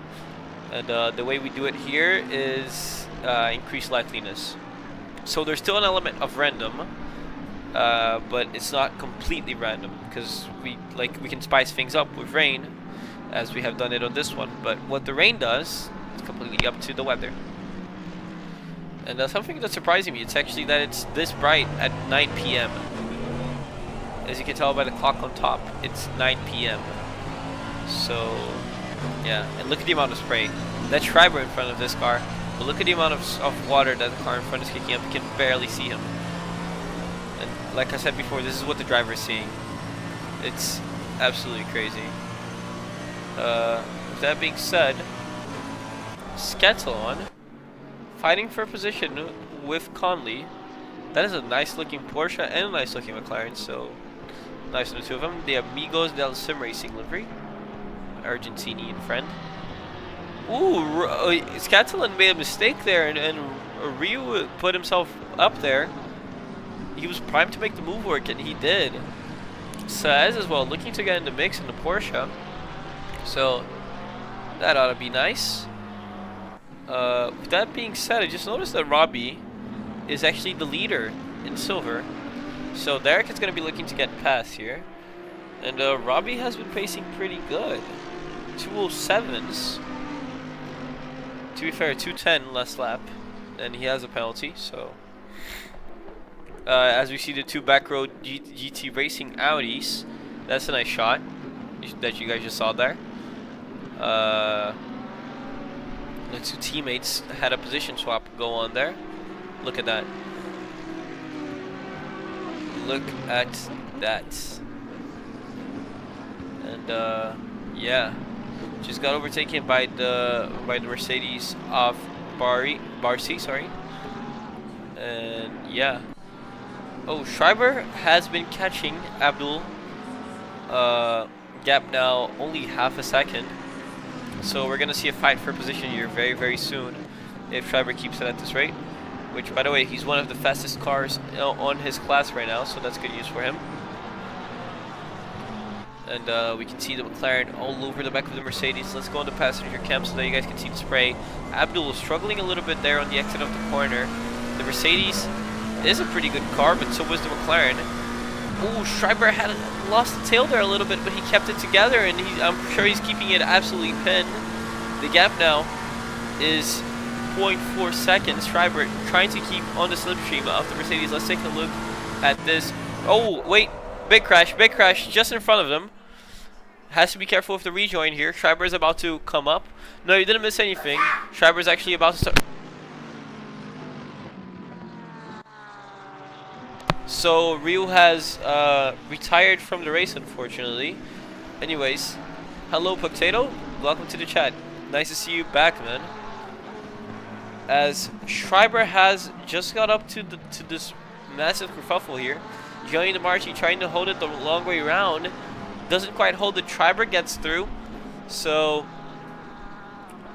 And the way we do it here is increased likeliness. So there's still an element of random, but it's not completely random, because we can spice things up with rain, as we have done it on this one. But what the rain does is completely up to the weather. And something that's surprising me, it's actually that it's this bright at 9 p.m. As you can tell by the clock on top, it's 9 p.m. So yeah, and look at the amount of spray. That's Schreiber in front of this car, but look at the amount of water that the car in front is kicking up. You can barely see him. And like I said before, this is what the driver is seeing. It's absolutely crazy. with that being said, Skettelon fighting for position with Conley. That is a nice looking Porsche and a nice looking McLaren, so nice on the two of them. The Amigos del Sim Racing livery, Argentinian friend. Ooh, Skettelon made a mistake there, and Ryu put himself up there. He was primed to make the move work, and he did. Saez as well, looking to get in the mix in the Porsche. So that ought to be nice. With that being said, I just noticed that Robbie is actually the leader in silver. So Derek is going to be looking to get past here. And Robbie has been pacing pretty good. 207s. To be fair, 210 last lap. And he has a penalty, so... as we see the two back row GT Racing Audis. That's a nice shot that you guys just saw there. The two teammates had a position swap go on there. Look at that. Look at that. And yeah, just got overtaken by the Mercedes of Barcy, sorry. And yeah. Oh, Schreiber has been catching Abdul. Gap now only half a second. So we're gonna see a fight for position here very, very soon if Schreiber keeps it at this rate. Which, by the way, he's one of the fastest cars on his class right now, so that's good news for him. And we can see the McLaren all over the back of the Mercedes. Let's go on the passenger cam so that you guys can see the spray. Abdul is struggling a little bit there on the exit of the corner. The Mercedes is a pretty good car, but so was the McLaren. Ooh, Schreiber had lost the tail there a little bit, but he kept it together, and I'm sure he's keeping it absolutely pinned. The gap now is 0.4 seconds. Schreiber trying to keep on the slipstream of the Mercedes. Let's take a look at this. Oh, wait. Big crash just in front of them. Has to be careful with the rejoin here. Schreiber is about to come up. No, you didn't miss anything. Schreiber is actually about to start. So Ryu has retired from the race, unfortunately. Anyways, hello Potato, welcome to the chat. Nice to see you back, man. As Schreiber has just got up to this massive kerfuffle here. Johnny DeMarchi trying to hold it the long way around. Doesn't quite hold it. Schreiber gets through. So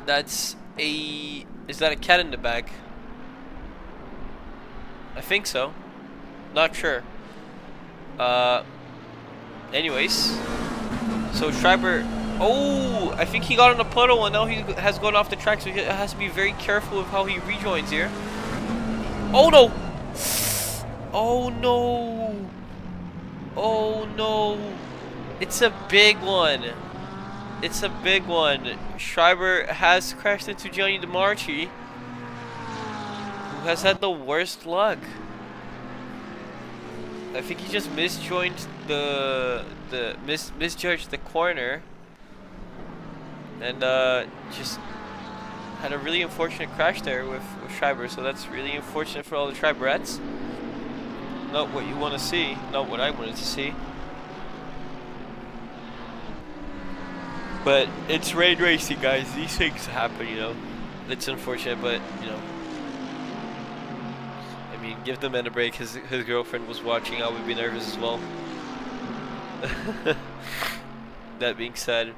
that's a... Is that a cat in the bag? I think so. Not sure. Anyways. So Schreiber... Oh! I think he got on a puddle and now he has gone off the track. So he has to be very careful with how he rejoins here. Oh no! Oh no! Oh no! It's a big one. It's a big one. Schreiber has crashed into Johnny DeMarchi, who has had the worst luck. I think he just misjoined misjudged the corner, and just had a really unfortunate crash there with Schreiber. So that's really unfortunate for all the Schreiberettes. Not what you want to see. Not what I wanted to see. But it's rain racing, guys. These things happen, you know. It's unfortunate, but you know. I mean, give the man a break. His girlfriend was watching. I would be nervous as well. That being said,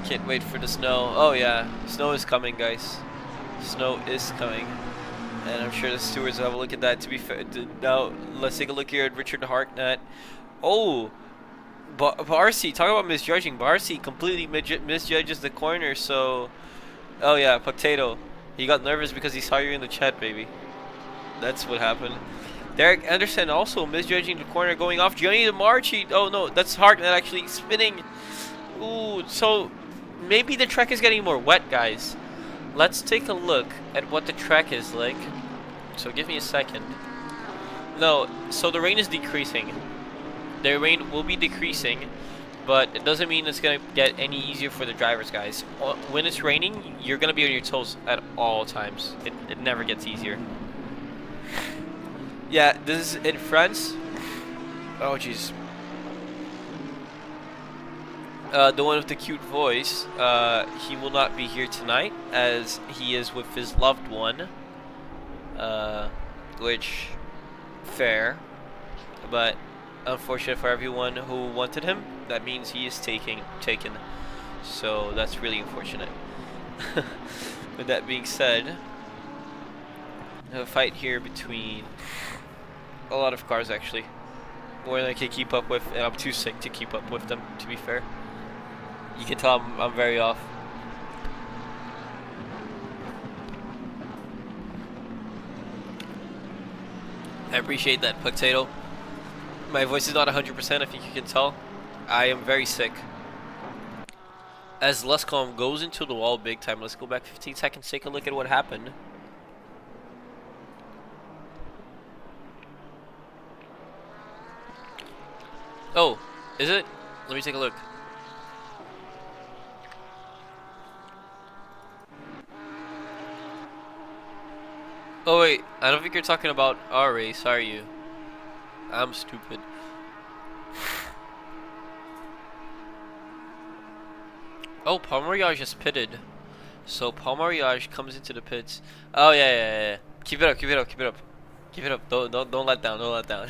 can't wait for the snow. Oh yeah, snow is coming, guys. Snow is coming. And I'm sure the stewards will have a look at that. To be fair, now let's take a look here at Richard Hartnett. Oh, Barcy, talk about misjudging. Barcy completely misjudges the corner. So, oh yeah, Potato, he got nervous because he saw you in the chat, baby. That's what happened. Derek Anderson also misjudging the corner, going off. Johnny DeMarchi. Oh no, that's Hartnett actually spinning. Ooh, so maybe the track is getting more wet, guys. Let's take a look at what the track is like. So give me a second. No, so the rain is decreasing. The rain will be decreasing, but it doesn't mean it's going to get any easier for the drivers, guys. When it's raining, you're going to be on your toes at all times. It never gets easier. Yeah, this is in France. Oh, jeez. the one with the cute voice, he will not be here tonight as he is with his loved one. Which, fair, but unfortunate for everyone who wanted him. That means he is taken. So that's really unfortunate. With that being said, a fight here between a lot of cars actually. More than I can keep up with, and I'm too sick to keep up with them, to be fair. You can tell I'm very off. I appreciate that, Potato. My voice is not 100%, I think you can tell. I am very sick. As Luscombe goes into the wall big time, let's go back 15 seconds, take a look at what happened. Oh, is it? Let me take a look. Oh wait, I don't think you're talking about our race, are you? I'm stupid. Oh, Paul Mariage just pitted. So Paul Mariage comes into the pits. Oh yeah. Keep it up. Keep it up. Don't let down. Don't let down.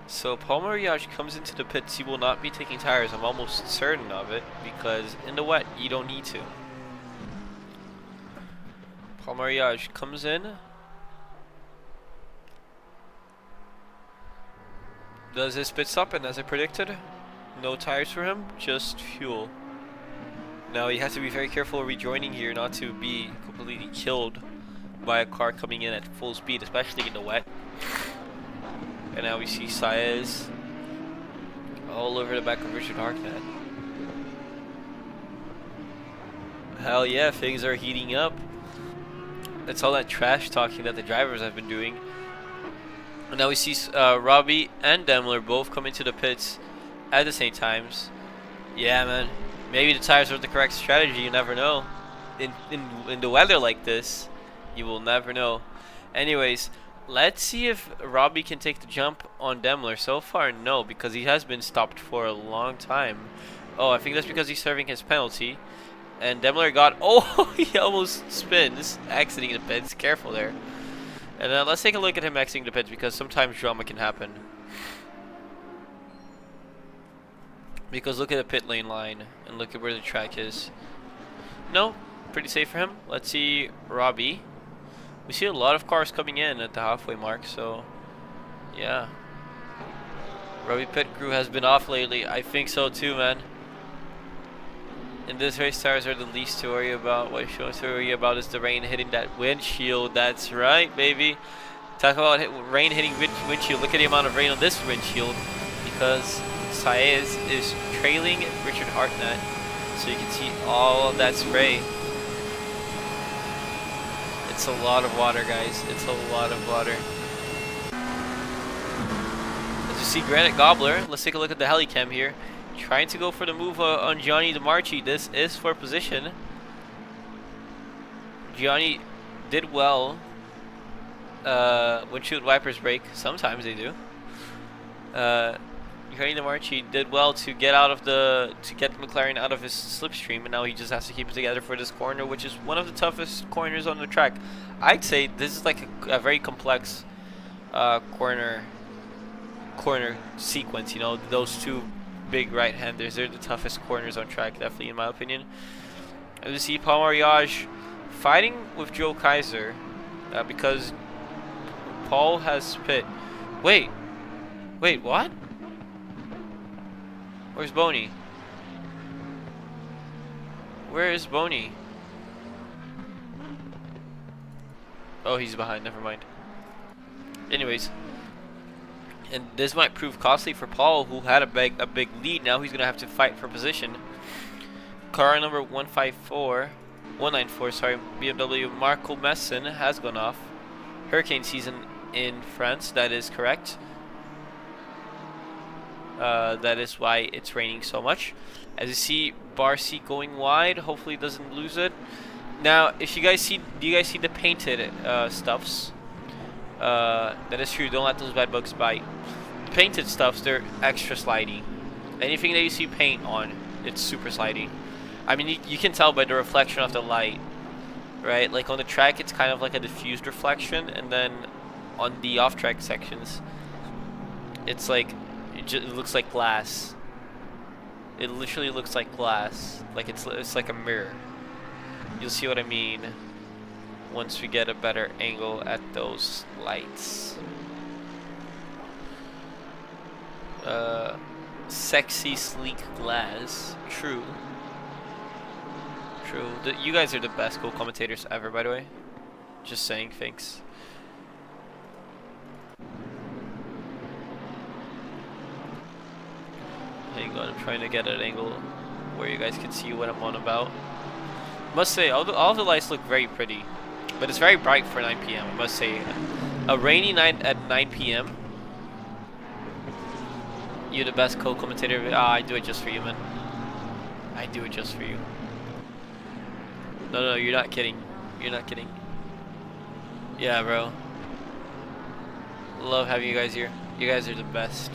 So Paul Mariage comes into the pits. He will not be taking tires. I'm almost certain of it because in the wet you don't need to. Paul Mariage comes in. Does his pit stop, and as I predicted, no tires for him, just fuel. Now he has to be very careful rejoining here not to be completely killed by a car coming in at full speed, especially in the wet. And now we see Saez all over the back of Richard Harknett. Hell yeah, things are heating up. That's all that trash talking that the drivers have been doing. And now we see Robbie and Daimler both come into the pits at the same times. Yeah, man. Maybe the tires are the correct strategy. You never know. In the weather like this, you will never know. Anyways, let's see if Robbie can take the jump on Daimler. So far, no, because he has been stopped for a long time. Oh, I think that's because he's serving his penalty. And Daimler got... Oh, he almost spins, exiting the pits. Careful there. And let's take a look at him exiting the pits because sometimes drama can happen. Because look at the pit lane line and look at where the track is. No, pretty safe for him. Let's see Robbie. We see a lot of cars coming in at the halfway mark, so yeah. Robbie pit crew has been off lately. I think so too, man. In this race, tires are the least to worry about. What you have to worry about is the rain hitting that windshield. That's right, baby. Talk about rain hitting windshield. Look at the amount of rain on this windshield because Saez is trailing Richard Harknett. So you can see all of that spray. It's a lot of water, guys. It's a lot of water. As you see Granite Gobbler, let's take a look at the helicam here. Trying to go for the move on Johnny DeMarchi. This is for position. Johnny did well. Windshield wipers break. Sometimes they do. Johnny DeMarchi did well to get McLaren out of his slipstream, and now he just has to keep it together for this corner, which is one of the toughest corners on the track. I'd say this is like a very complex corner sequence. You know, those two big right-handers, they're the toughest corners on track, definitely in my opinion. And we see Paul Mariage fighting with Joe Kaiser because Paul has pit. Wait, what? Where's Boney? Where is Boney? Oh, he's behind, never mind. Anyways, and this might prove costly for Paul, who had a big lead. Now he's going to have to fight for position. Car number 194, sorry, BMW Marco Messin has gone off. Hurricane season in France, that is correct. That is why it's raining so much. As you see, Barcy going wide. Hopefully he doesn't lose it. Now, if you guys see, do you guys see the painted stuffs? That is true. Don't let those bad bugs bite. painted stuffs, they're extra slidey. Anything that you see paint on, it's super slidey. I mean, you can tell by the reflection of the light, right? Like on the track, it's kind of like a diffused reflection, and then on the off-track sections, it's like it looks like glass. It literally looks like glass, like it's like a mirror. You'll see what I mean once we get a better angle at those lights. Sexy, sleek glass. True. True. You guys are the best co-commentators ever, by the way. Just saying, thanks. Hang on, I'm trying to get an angle where you guys can see what I'm on about. Must say, all the lights look very pretty, but it's very bright for 9 p.m. I must say, a rainy night at 9 p.m. You're the best co-commentator. I do it just for you, man. I do it just for you. No, you're not kidding. You're not kidding. Yeah, bro. Love having you guys here. You guys are the best.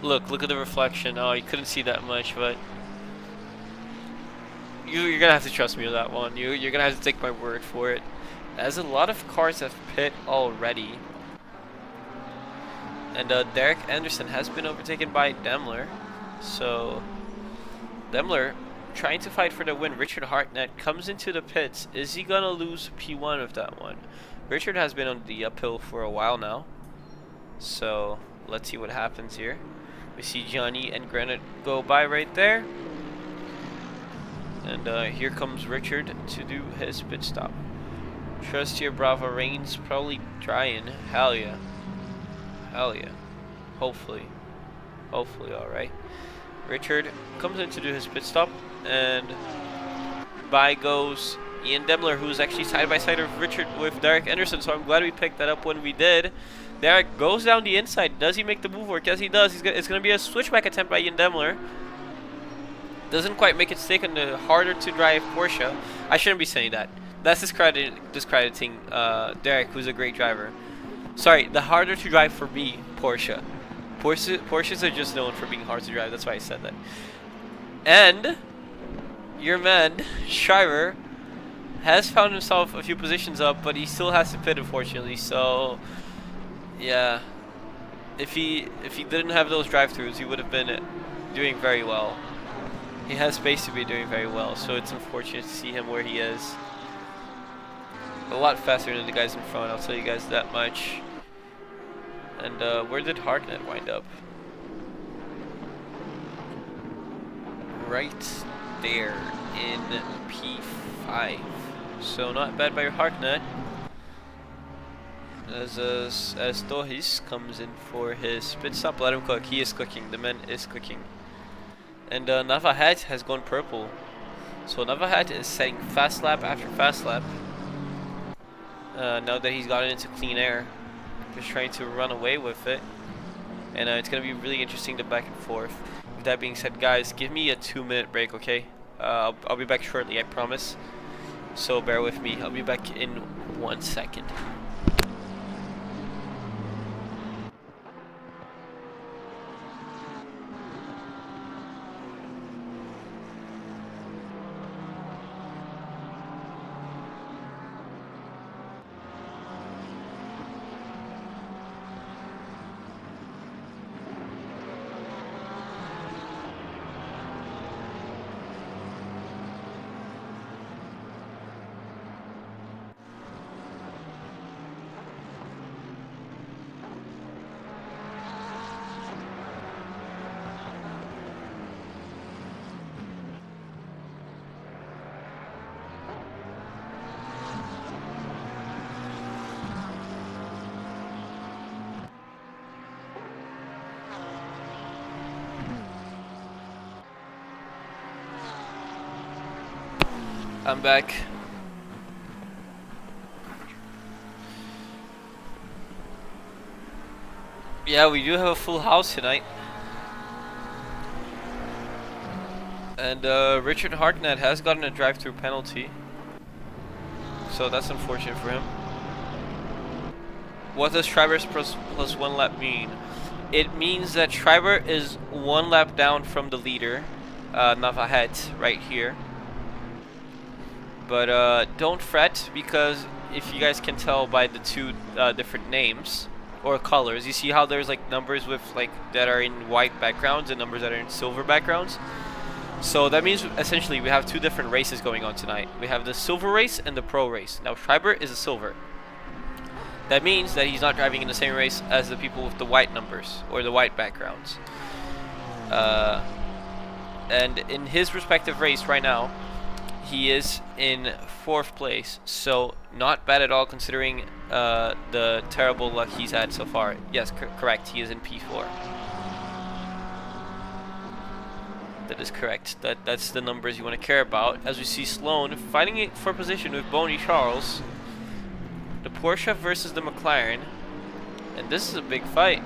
Look at the reflection. Oh, you couldn't see that much, but you're gonna have to trust me on that one. You're gonna have to take my word for it. As a lot of cars have pit already. And Derek Anderson has been overtaken by Daimler. So Daimler trying to fight for the win. Richard Hartnett comes into the pits. Is he gonna lose P1 with that one? Richard has been on the uphill for a while now. So let's see what happens here. We see Johnny and Granite go by right there. And here comes Richard to do his pit stop. Trust your Bravo Rain's probably trying. Hell yeah. Hell yeah. Hopefully. Hopefully, alright. Richard comes in to do his pit stop, and by goes Ian Demler, who's actually side by side with Derek Anderson, so I'm glad we picked that up when we did. Derek goes down the inside. Does he make the move work? Yes, he does. It's going to be a switchback attempt by Ian Demler. Doesn't quite make it stick on the harder to drive Porsche. I shouldn't be saying that. That's discrediting Derek, who's a great driver. Sorry, the harder to drive for me, Porsche. Porsches are just known for being hard to drive. That's why I said that. And your man, Shriver, has found himself a few positions up, but he still has to pit, unfortunately. So, yeah, if he didn't have those drive-throughs, he would have been doing very well. He has space to be doing very well, so it's unfortunate to see him where he is. A lot faster than the guys in front, I'll tell you guys that much. And where did Hartnett wind up? Right there in P5. So not bad by Hartnett. As Torres comes in for his pit stop. Let him cook. He is cooking. The man is cooking. And Navahat has gone purple. So Navahat is setting fast lap after fast lap. Now that he's gotten into clean air, just trying to run away with it, and it's gonna be really interesting to back and forth. With that being said, guys, give me a 2-minute break, okay? I'll be back shortly, I promise. So bear with me. I'll be back in 1 second. I'm back. Yeah, we do have a full house tonight. And Richard Hartnett has gotten a drive-through penalty. So that's unfortunate for him. what does Schreiber plus 1 lap mean? It means that Schreiber is 1 lap down from the leader, Navahet, right here. But don't fret, because if you guys can tell by the two different names or colors, you see how there's like numbers with like that are in white backgrounds and numbers that are in silver backgrounds. So that means essentially we have two different races going on tonight. We have the silver race and the pro race. Now Schreiber is a silver. That means that he's not driving in the same race as the people with the white numbers or the white backgrounds. And in his respective race right now, he is in 4th place. So not bad at all considering the terrible luck he's had so far. Yes, correct. He is in P4. That is correct. That's the numbers you want to care about. As we see Sloan fighting it for position with Boney Charles. The Porsche versus the McLaren. And this is a big fight.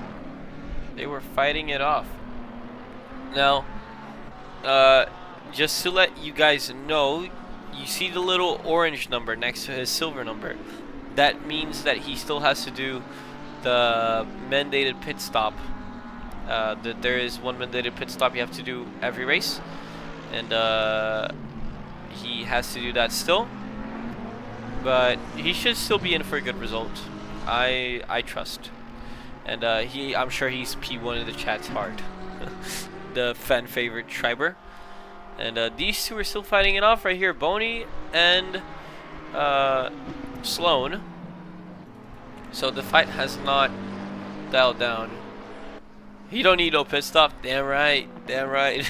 They were fighting it off. Now, just to let you guys know, you see the little orange number next to his silver number. That means that he still has to do the mandated pit stop. There is one mandated pit stop you have to do every race. And he has to do that still. But he should still be in for a good result. I trust. And I'm sure he's P1 in the chat's heart. The fan favorite Schreiber. And these two are still fighting it off right here. Boney and Sloan. So the fight has not dialed down. You don't need no pit stop. Damn right. Damn right.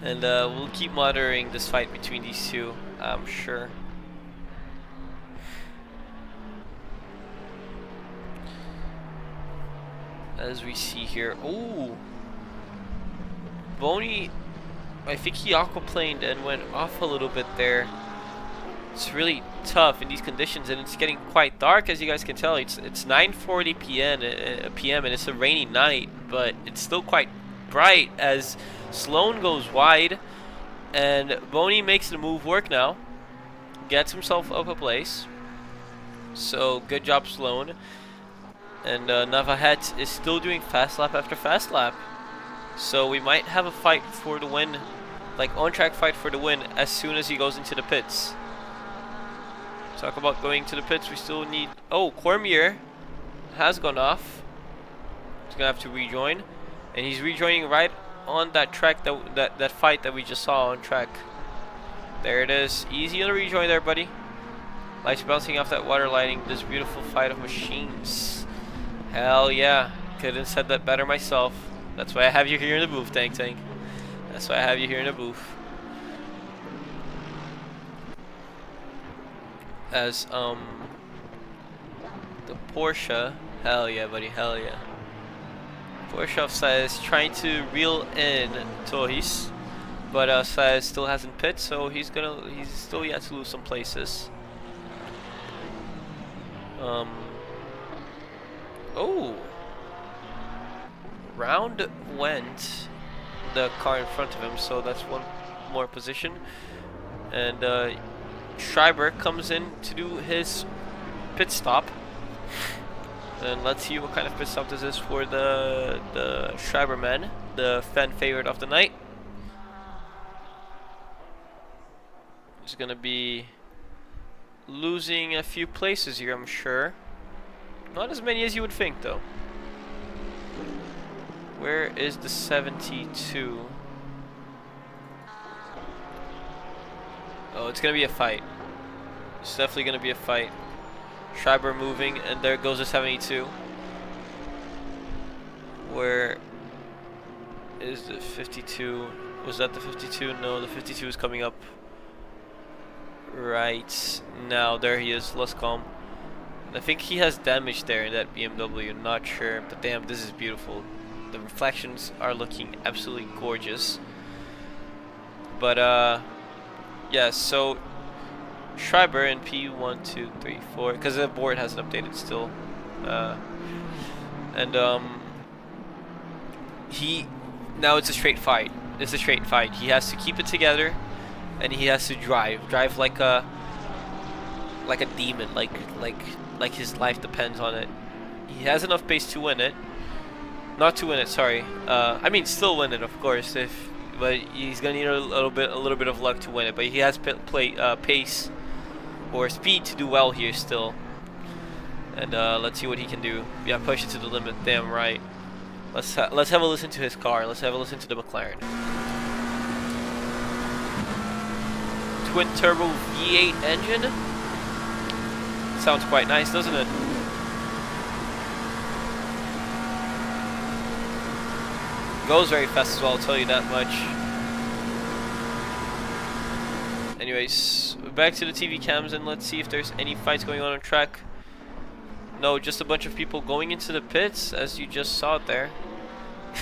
And we'll keep monitoring this fight between these two, I'm sure. As we see here. Ooh. Boney, I think he aquaplaned and went off a little bit there. It's really tough in these conditions, and it's getting quite dark, as you guys can tell. It's 9:40 p.m. and it's a rainy night, but it's still quite bright as Sloan goes wide, and Boney makes the move work now. Gets himself up a place. So good job, Sloan. And Navahet is still doing fast lap after fast lap. So we might have a fight for the win, like on-track fight for the win, as soon as he goes into the pits. Talk about going to the pits, we still need... Oh, Cormier has gone off. He's going to have to rejoin. And he's rejoining right on that track, that fight that we just saw on track. There it is. Easy on the rejoin there, buddy. Lights bouncing off that water lighting. This beautiful fight of machines. Hell yeah. Couldn't have said that better myself. That's why I have you here in the booth, Tank. That's why I have you here in the booth. As the Porsche, hell yeah, buddy, hell yeah. Porsche says trying to reel in Torres, but says still hasn't pit, so he's still yet to lose some places. Oh, round went the car in front of him, so that's one more position. And Schreiber comes in to do his pit stop. And let's see what kind of pit stop this is for the Schreiber man, the fan favorite of the night. He's gonna be losing a few places here, I'm sure. Not as many as you would think, though. Where is the 72? Oh, it's gonna be a fight. It's definitely gonna be a fight. Schreiber moving, and there goes the 72. Where is the 52? Was that the 52? No, the 52 is coming up right now. There he is, Luscombe. I think he has damage there in that BMW, not sure, but damn, this is beautiful. The reflections are looking absolutely gorgeous. But yeah, so Schreiber in P1, 2, 3, 4, because the board hasn't updated still. Now it's a straight fight. It's a straight fight. He has to keep it together, and he has to drive like a demon, like like his life depends on it. He has enough pace to win it. Not to win it, sorry. I mean, still win it, of course. But he's gonna need a little bit of luck to win it. But he has pace or speed to do well here still. And let's see what he can do. Yeah, push it to the limit. Damn right. Let's have a listen to his car. Let's have a listen to the McLaren. Twin turbo V8 engine. Sounds quite nice, doesn't it? Goes very fast as well, I'll tell you that much. Anyways, back to the TV cams and let's see if there's any fights going on track. No, just a bunch of people going into the pits, as you just saw it there.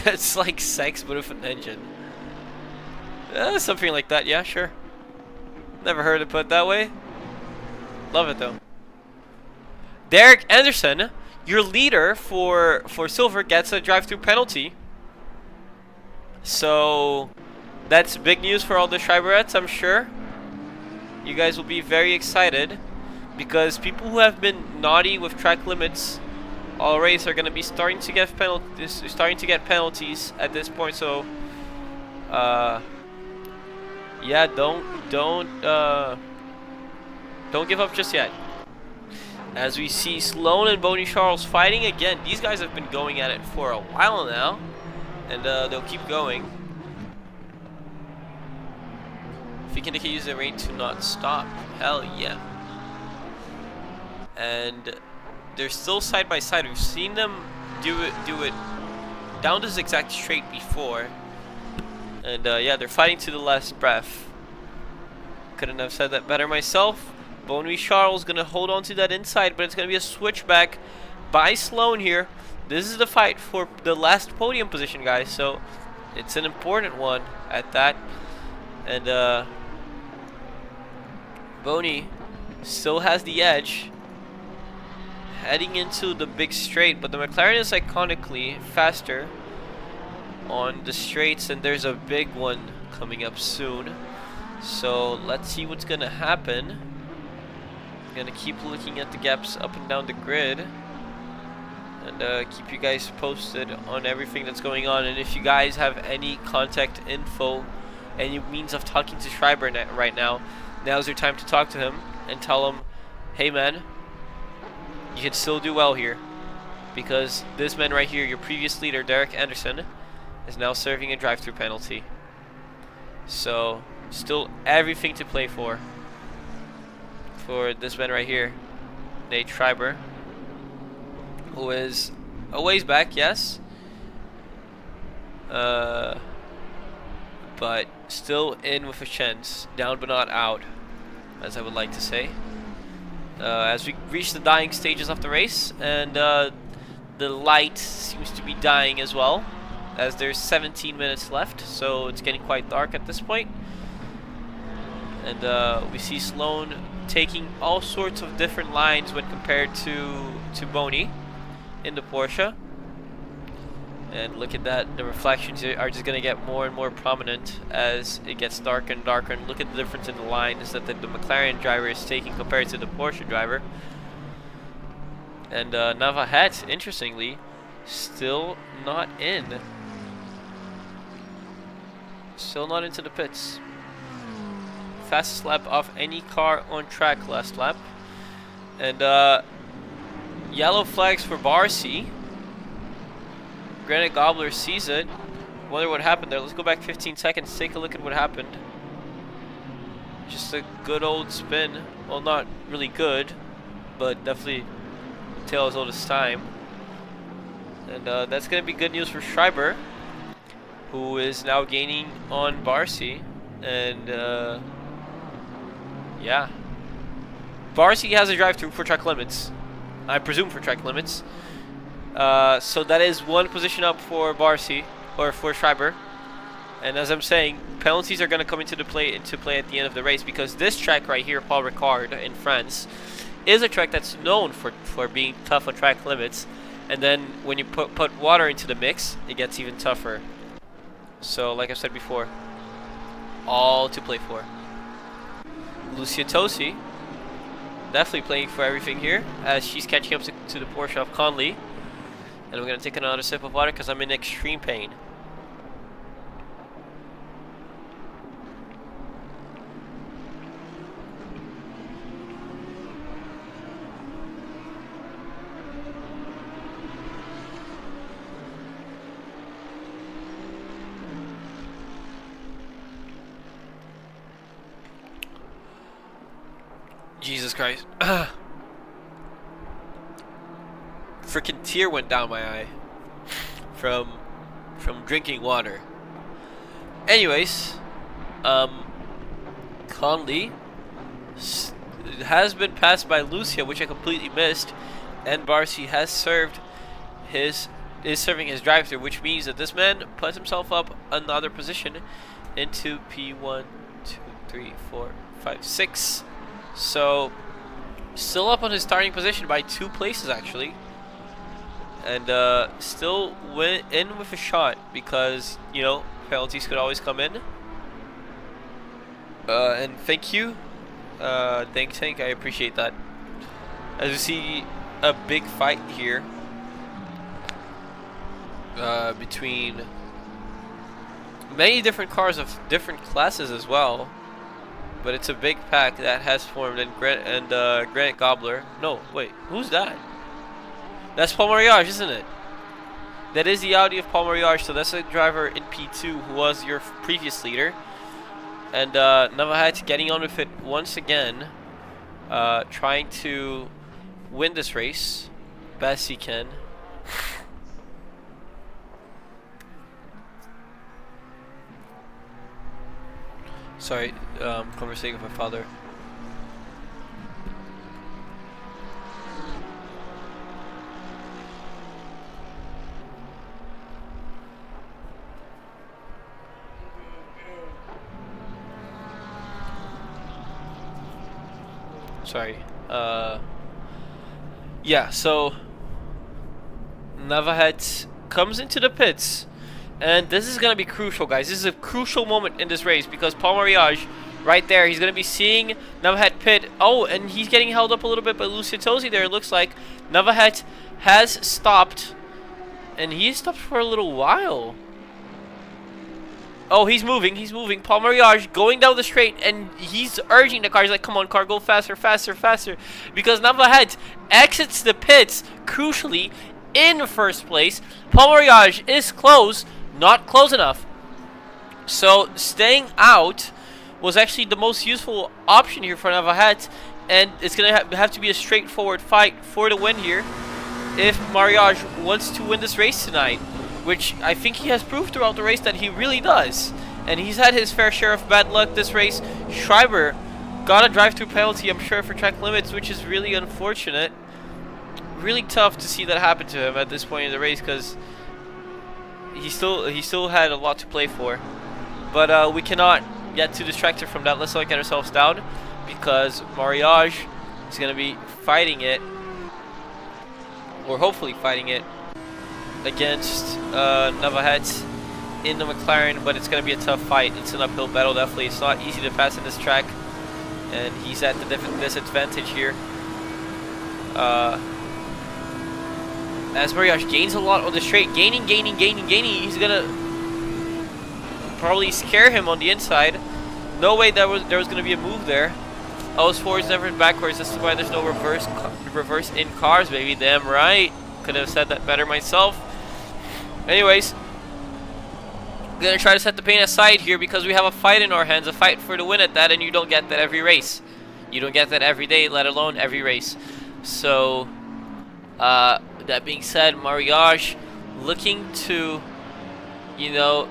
It's like sex, but with an engine. Something like that, yeah, sure. Never heard it put that way. Love it though. Derek Anderson, your leader for silver, gets a drive-through penalty. So that's big news for all the Schreiberettes, I'm sure. You guys will be very excited because people who have been naughty with track limits all race are going to be starting to get penalties at this point. So yeah, don't give up just yet. As we see Sloan and Boney Charles fighting again. These guys have been going at it for a while now. And they'll keep going. If you can use the rein to not stop, hell yeah. And they're still side by side. We've seen them do it down the zigzag straight before. And yeah, they're fighting to the last breath. Couldn't have said that better myself. Boney Charles gonna hold on to that inside, but it's gonna be a switchback by Sloan here. This is the fight for the last podium position, guys, so it's an important one at that. And Boney still has the edge heading into the big straight, but the McLaren is iconically faster on the straights, and there's a big one coming up soon. So let's see what's gonna happen. Gonna keep looking at the gaps up and down the grid. And keep you guys posted on everything that's going on. And if you guys have any contact info, any means of talking to Schreiber right now, now's your time to talk to him and tell him, hey man, you can still do well here, because this man right here, your previous leader, Derek Anderson, is now serving a drive-through penalty. So still everything to play for this man right here, Nate Schreiber, who is a ways back, yes, but still in with a chance, down but not out, as I would like to say. As we reach the dying stages of the race, and the light seems to be dying as well, as there's 17 minutes left, so it's getting quite dark at this point. And we see Sloan taking all sorts of different lines when compared to Boney in the Porsche. And look at that, the reflections are just going to get more and more prominent as it gets darker and darker. And look at the difference in the lines that the McLaren driver is taking compared to the Porsche driver. And Navahet, interestingly, still not in. Still not into the pits. Fastest lap of any car on track last lap. And yellow flags for Barcy. Granite Gobbler sees it. Wonder what happened there. Let's go back 15 seconds. Take a look at what happened. Just a good old spin. Well, not really good, but definitely tale as old as time. And that's going to be good news for Schreiber, who is now gaining on Barcy. And yeah, Barcy has a drive-through for track limits. I presume for track limits. So that is one position up for Barcy, or for Schreiber. And as I'm saying, penalties are going to come into play at the end of the race, because this track right here, Paul Ricard in France, is a track that's known for being tough on track limits. And then when you put water into the mix, it gets even tougher. So like I said before, all to play for. Lucia Tosi definitely playing for everything here as she's catching up to the Porsche of Conley. And I'm going to take another sip of water because I'm in extreme pain. Jesus Christ. Freaking tear went down my eye from drinking water. Anyways, Conley has been passed by Lucia, which I completely missed, and Barcy has is serving his drive-through, which means that this man puts himself up another position into P1, 2, 3, 4, 5, 6. So, still up on his starting position by 2 places actually, and still in with a shot because, you know, penalties could always come in. And thank you, thanks Hank, I appreciate that. As you see, a big fight here between many different cars of different classes as well. But it's a big pack that has formed, and Granite Gobbler. No, wait, who's that? That's Paul Mariage, isn't it? That is the Audi of Paul Mariage, so that's a driver in P2 who was your previous leader. And Navahat getting on with it once again, trying to win this race best he can. Sorry, conversing with my father. Sorry. Yeah, so Navahet comes into the pits. And this is going to be crucial, guys. This is a crucial moment in this race because Paul Mariage, right there, he's going to be seeing Navahet pit. Oh, and he's getting held up a little bit by Lucia Tosi there. It looks like Navahet has stopped. And he's stopped for a little while. Oh, he's moving. He's moving. Paul Mariage going down the straight. And he's urging the car. He's like, come on, car, go faster, faster, faster. Because Navahet exits the pits, crucially, in first place. Paul Mariage is close. Not close enough. So staying out was actually the most useful option here for Navahet, and it's going to have to be a straightforward fight for the win here if Mariage wants to win this race tonight, which I think he has proved throughout the race that he really does. And he's had his fair share of bad luck this race. Schreiber got a drive-through penalty, I'm sure, for track limits, which is really unfortunate. Really tough to see that happen to him at this point in the race because he still had a lot to play for. But we cannot get too distracted from that. Let's not get ourselves down because Mariage is going to be fighting it, or hopefully fighting it, against Navahet in the McLaren, but it's going to be a tough fight. It's an uphill battle, definitely. It's not easy to pass in this track, and he's at the disadvantage here. As Mariage gains a lot on the straight, gaining, he's gonna probably scare him on the inside. No way there was gonna be a move there. Oh, it's forwards, never backwards. That's why there's no reverse in cars, baby. Damn right. Could have said that better myself. Anyways, I'm gonna try to set the pain aside here because we have a fight in our hands, a fight for the win at that, and you don't get that every race. You don't get that every day, let alone every race. So, that being said, Mariage looking to, you know,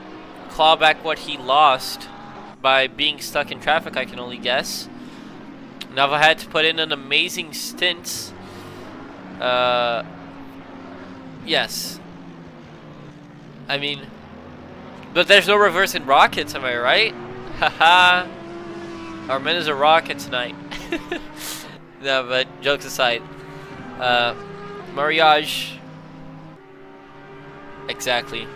claw back what he lost by being stuck in traffic, I can only guess. Navahet put in an amazing stint. Yes. I mean, but there's no reverse in rockets, am I right? Haha. Our man is a rocket tonight. No, but jokes aside. Mariage. Exactly.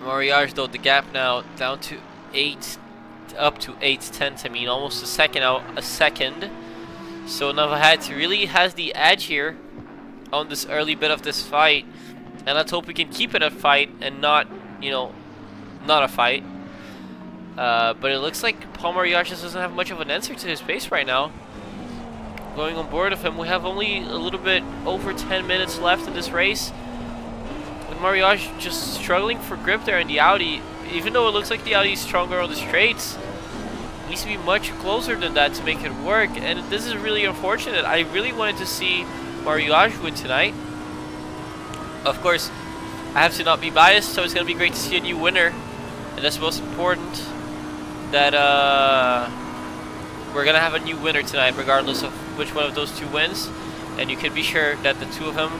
Mariage, though, the gap now down to 8 up to 8/10. I mean, almost a second out, a second. So Navahat really has the edge here on this early bit of this fight, and let's hope we can keep it a fight and not, you know, not a fight. But it looks like Paul Mariage doesn't have much of an answer to his pace right now. Going on board of him, we have only a little bit over 10 minutes left in this race. And Mariage just struggling for grip there in the Audi. Even though it looks like the Audi is stronger on the straights, it needs to be much closer than that to make it work. And this is really unfortunate. I really wanted to see Mariage win tonight. Of course, I have to not be biased, so it's going to be great to see a new winner. And that's most important, that we're going to have a new winner tonight, regardless of which one of those two wins. And you can be sure that the two of them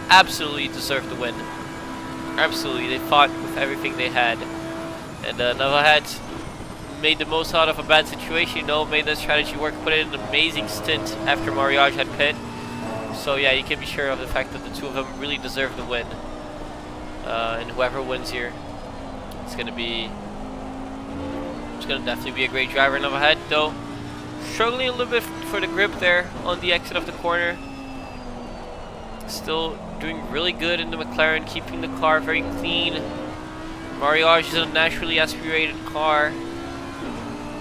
absolutely deserve the win. Absolutely, they fought with everything they had. And Navahat made the most out of a bad situation, you know, made that strategy work, put in an amazing stint after Mariage had pit. So yeah, you can be sure of the fact that the two of them really deserve the win. And whoever wins here, it's gonna definitely be a great driver. Navahat, though, struggling a little bit for the grip there on the exit of the corner. Still doing really good in the McLaren, keeping the car very clean. Mariage is a naturally aspirated car.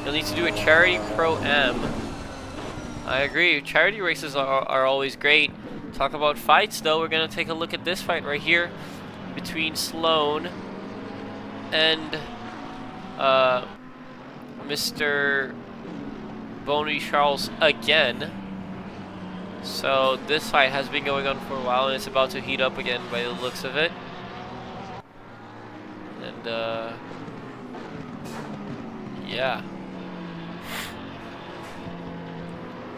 He'll need to do a charity pro-am. I agree, charity races are always great. Talk about fights though, we're gonna take a look at this fight right here between Sloan and Mr. Boney Charles again. So this fight has been going on for a while and it's about to heat up again by the looks of it. And yeah,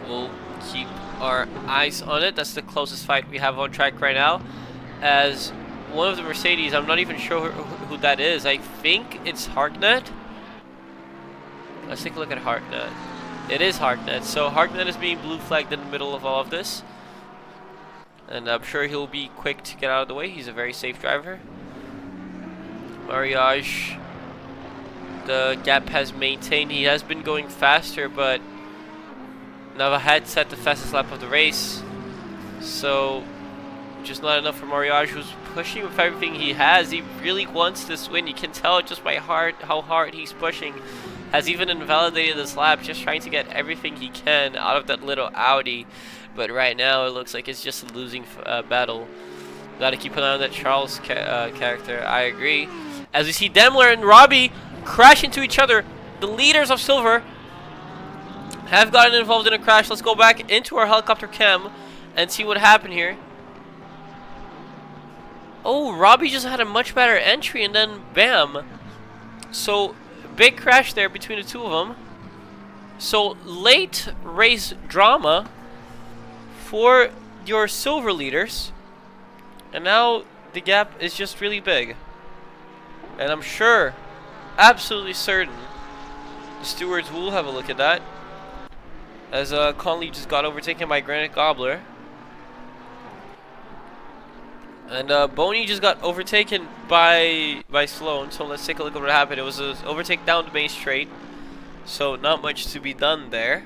we'll keep our eyes on it. That's the closest fight we have on track right now. As one of the Mercedes, I'm not even sure who that is. I think it's Hartnett. Let's take a look at Hartnett. It is Hartnett. So Hartnett is being blue flagged in the middle of all of this. And I'm sure he'll be quick to get out of the way. He's a very safe driver. Mariage, the gap has maintained. He has been going faster, but Navahat set the fastest lap of the race. So just not enough for Mariage, who's pushing with everything he has. He really wants this win. You can tell just by how hard he's pushing. Has even invalidated this lap, just trying to get everything he can out of that little Audi. But right now, it looks like it's just a losing battle. Gotta keep an eye on that Charles character. I agree. As we see Daimler and Robbie crash into each other, the leaders of Silver have gotten involved in a crash. Let's go back into our helicopter cam and see what happened here. Oh, Robbie just had a much better entry, and then bam. So big crash there between the two of them. So late race drama for your Silver leaders, and now the gap is just really big. And I'm sure, absolutely certain, the stewards will have a look at that, as Conley just got overtaken by Granite Gobbler. And Boney just got overtaken by Sloan. So let's take a look at what happened. It was an overtake down the main straight, so not much to be done there.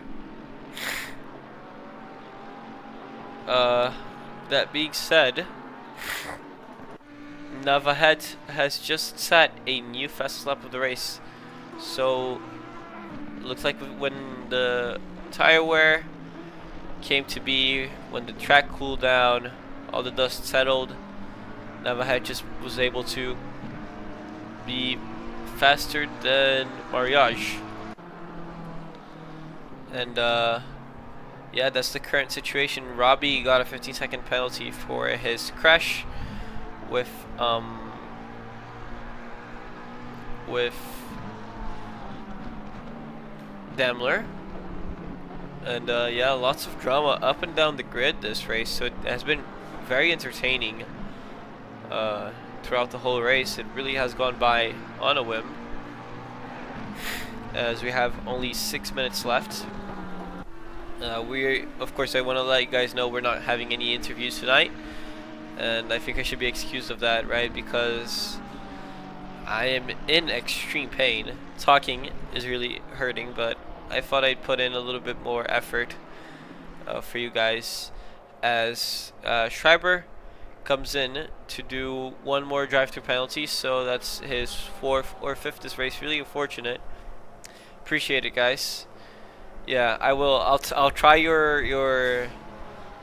That being said, Navahat has just set a new fastest lap of the race. So it looks like when the tire wear came to be, when the track cooled down, all the dust settled, Navahat just was able to be faster than Mariage. And yeah, that's the current situation. Robbie got a 15-second penalty for his crash with Daimler. And yeah, lots of drama up and down the grid this race, so it has been very entertaining throughout the whole race. It really has gone by on a whim, as we have only 6 minutes left. Of course, I want to let you guys know we're not having any interviews tonight, and I think I should be excused of that, right? Because I am in extreme pain. Talking is really hurting, but I thought I'd put in a little bit more effort for you guys as Schreiber comes in to do one more drive-through penalty, so that's his 4th or 5th this race. Really unfortunate. Appreciate it, guys. Yeah, I will. I'll try your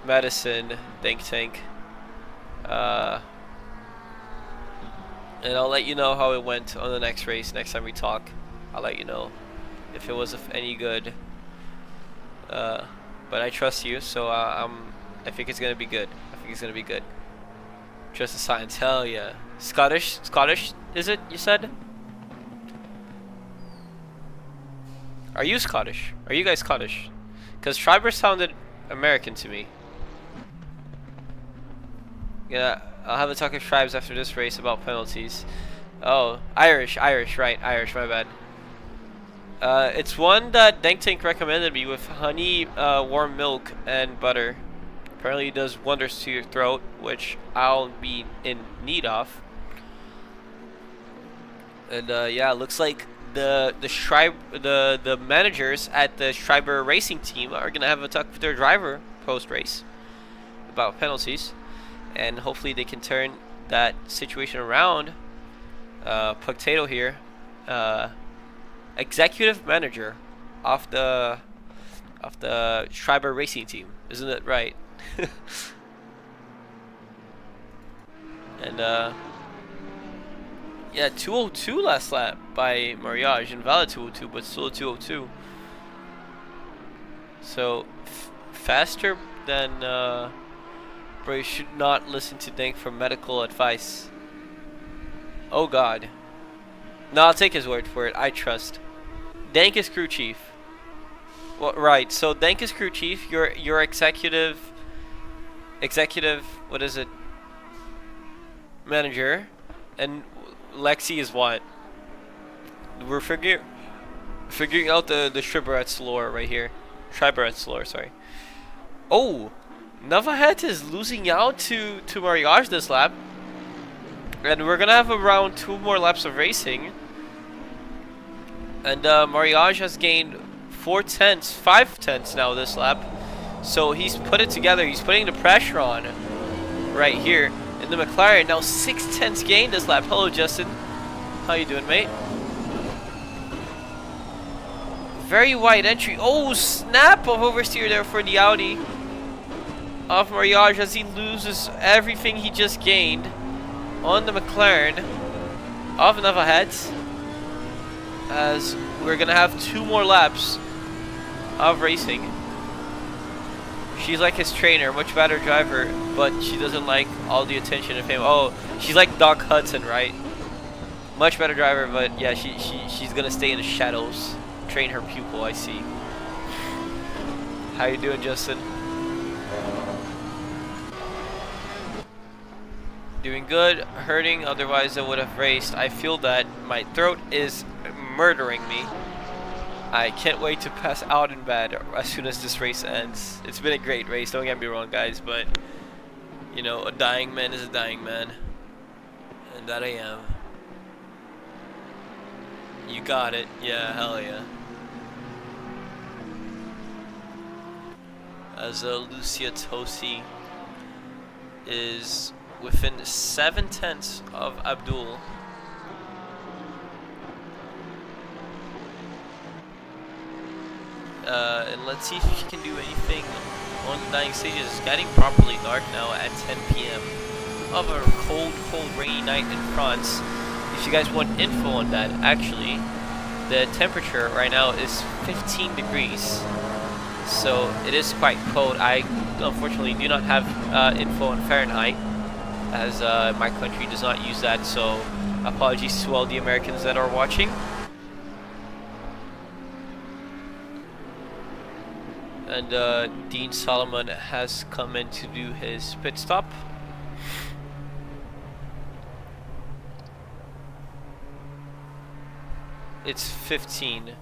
medicine, Think Tank. And I'll let you know how it went on the next race. Next time we talk, I'll let you know if it was any good. But I trust you, so I think it's gonna be good. I think it's gonna be good. Trust the science. Hell yeah. Scottish is it? You said? Are you Scottish? Are you guys Scottish? Because Schreiber sounded American to me. Yeah, I'll have a talk with Shribes after this race about penalties. Oh, Irish, right, Irish, my bad. It's one that Dank Tank recommended me with honey, warm milk, and butter. Apparently it does wonders to your throat, which I'll be in need of. And yeah, it looks like the managers at the Schreiber Racing team are gonna have a talk with their driver post race about penalties, and hopefully they can turn that situation around. Potato here, executive manager of the Schreiber Racing team, isn't it right? And yeah, 202 last lap by Mariage. Invalid 202, but still a 202. So faster than bro, you should not listen to Dank for medical advice. Oh god. No, I'll take his word for it. I trust. Dank is crew chief. Well, right, so Dank is crew chief. Your executive, what is it? Manager. And Lexi is what? We're figuring out the Schreiberet's lore right here. Schreiberet's lore, sorry. Oh, Navahet is losing out to Mariage this lap. And we're gonna have around 2 more laps of racing. And Mariage has gained 5 tenths now this lap. So he's put it together. He's putting the pressure on right here. And the McLaren now 6 tenths gained this lap. Hello, Justin. How you doing, mate? Very wide entry. Oh, snap of oversteer there for the Audi of Mariage as he loses everything he just gained on the McLaren of Navahet, as we're gonna have 2 more laps of racing. She's like his trainer, much better driver, but she doesn't like all the attention and fame. Oh, she's like Doc Hudson, right? Much better driver, but yeah, she's gonna stay in the shadows, train her pupil. I see. How you doing, Justin? Doing good, hurting, otherwise I would have raced. I feel that my throat is murdering me. I can't wait to pass out in bed as soon as this race ends. It's been a great race, don't get me wrong, guys, but you know, a dying man is a dying man. And that I am. You got it. Yeah, hell yeah. As Lucia Tosi is within 7 tenths of Abdul. And let's see if she can do anything on the dying stages. It's getting properly dark now at 10 p.m. of a cold, rainy night in France. If you guys want info on that, actually, the temperature right now is 15 degrees. So it is quite cold. I unfortunately do not have info on Fahrenheit, as my country does not use that, so apologies to all the Americans that are watching. And Dean Solomon has come in to do his pit stop. It's 15.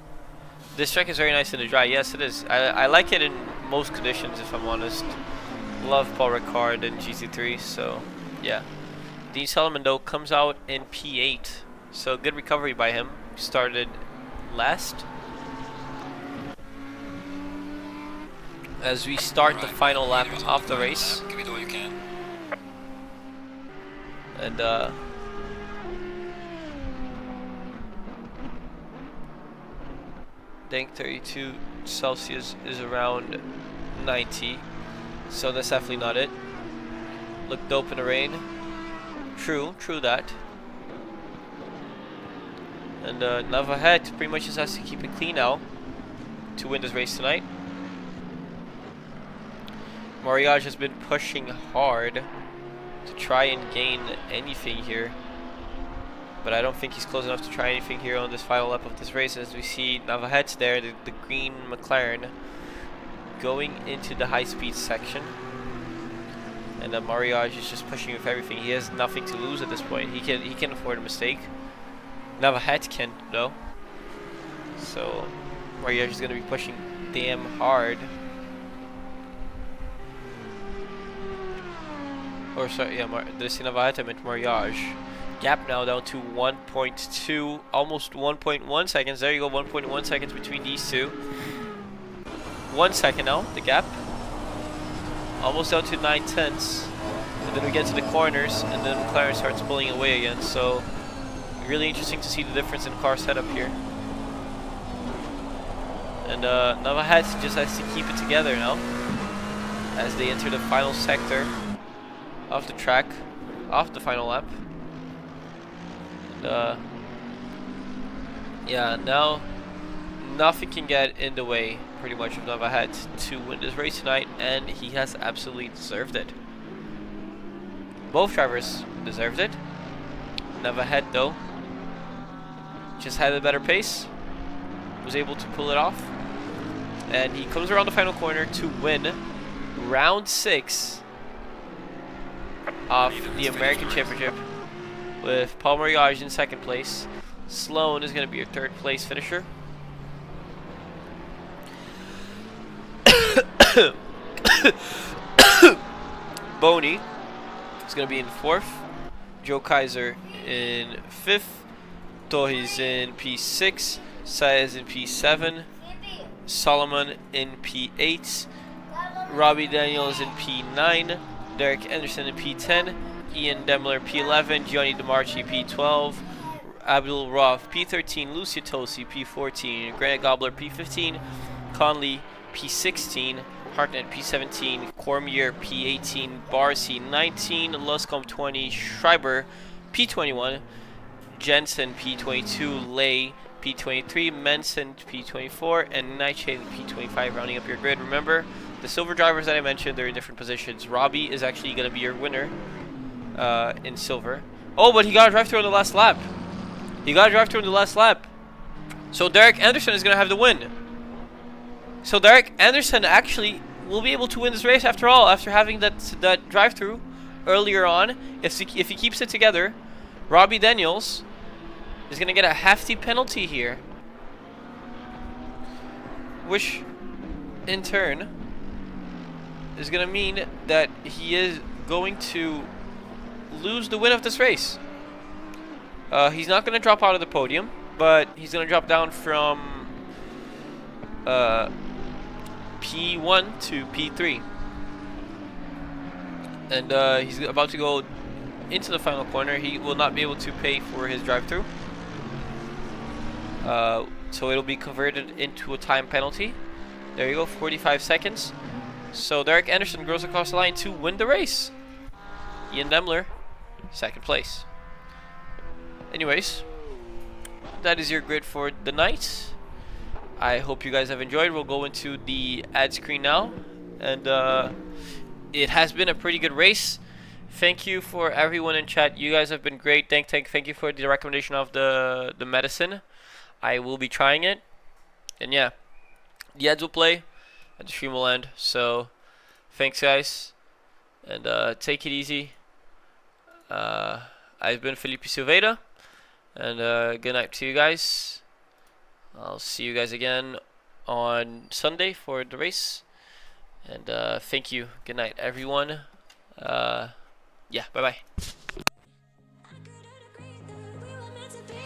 This track is very nice in the dry. Yes, it is. I like it in most conditions, if I'm honest. Love Paul Ricard and GC3, so yeah. Dean Solomon though comes out in P8 So good recovery by him. Started last. As we start the final lap of the race. Give it all you can. And I think 32 Celsius is around 90. So that's definitely not it. Looked dope in the rain. True that. And Navahet pretty much just has to keep it clean now to win this race tonight. Mariage has been pushing hard to try and gain anything here, but I don't think he's close enough to try anything here on this final lap of this race. As we see Navahet's there, the green McLaren, going into the high-speed section, and Mariage is just pushing with everything. He has nothing to lose at this point. He can afford a mistake. Navahet can though, so Mariage is going to be pushing damn hard. Or sorry, yeah, did I say Navahet? I meant Mariage. Gap now down to 1.2, almost 1.1 seconds. There you go, 1.1 seconds between these two. 1 second now, the gap. Almost down to 9/10. And then we get to the corners, and then McLaren starts pulling away again. So, really interesting to see the difference in car setup here. And Navahet just has to keep it together now as they enter the final sector of the track, off the final lap. And yeah, now nothing can get in the way pretty much of Navahet to win this race tonight, and he has absolutely deserved it. Both drivers deserved it. Navahet though just had a better pace, was able to pull it off, and he comes around the final corner to win round 6 of the American Championship, with Paul Mariage in 2nd place. Sloan is going to be your 3rd place finisher. Boney is going to be in 4th. Joe Kaiser in 5th. Tohis in P6. Saez in P7. Solomon in P8. Robbie Daniels in P9. Derek Anderson in P10, Ian Demler P11, Gianni DeMarchi P12, Abdul Roth P13, Lucia Tosi P14, Granite Gobbler P15, Conley P16, Hartnett P17, Cormier P18, Barcy 19, Luscombe 20, Schreiber P21, Jensen P22, Lay P23, Menson P24, and Nightshade P25 rounding up your grid. Remember, the silver drivers that I mentioned, they're in different positions. Robbie is actually going to be your winner in silver. Oh, but he got a drive-through on the last lap. He got a drive-through on the last lap. So Derek Anderson is going to have the win. So Derek Anderson actually will be able to win this race after all, after having that drive-through earlier on. If he keeps it together, Robbie Daniels is going to get a hefty penalty here, which in turn is going to mean that he is going to lose the win of this race. He's not going to drop out of the podium, but he's going to drop down from P1 to P3. And he's about to go into the final corner. He will not be able to pay for his drive-through. So it'll be converted into a time penalty. There you go, 45 seconds. So Derek Anderson goes across the line to win the race. Ian Demler, 2nd place. Anyways, that is your grid for the night. I hope you guys have enjoyed. We'll go into the ad screen now. And it has been a pretty good race. Thank you for everyone in chat. You guys have been great. Thank you for the recommendation of the medicine. I will be trying it. And yeah, the ads will play and the stream will end. So thanks guys, and take it easy. I've been Felipe Silveira, and good night to you guys. I'll see you guys again on Sunday for the race, and thank you. Good night everyone. Yeah, bye bye. I couldn't agree that we were meant to be.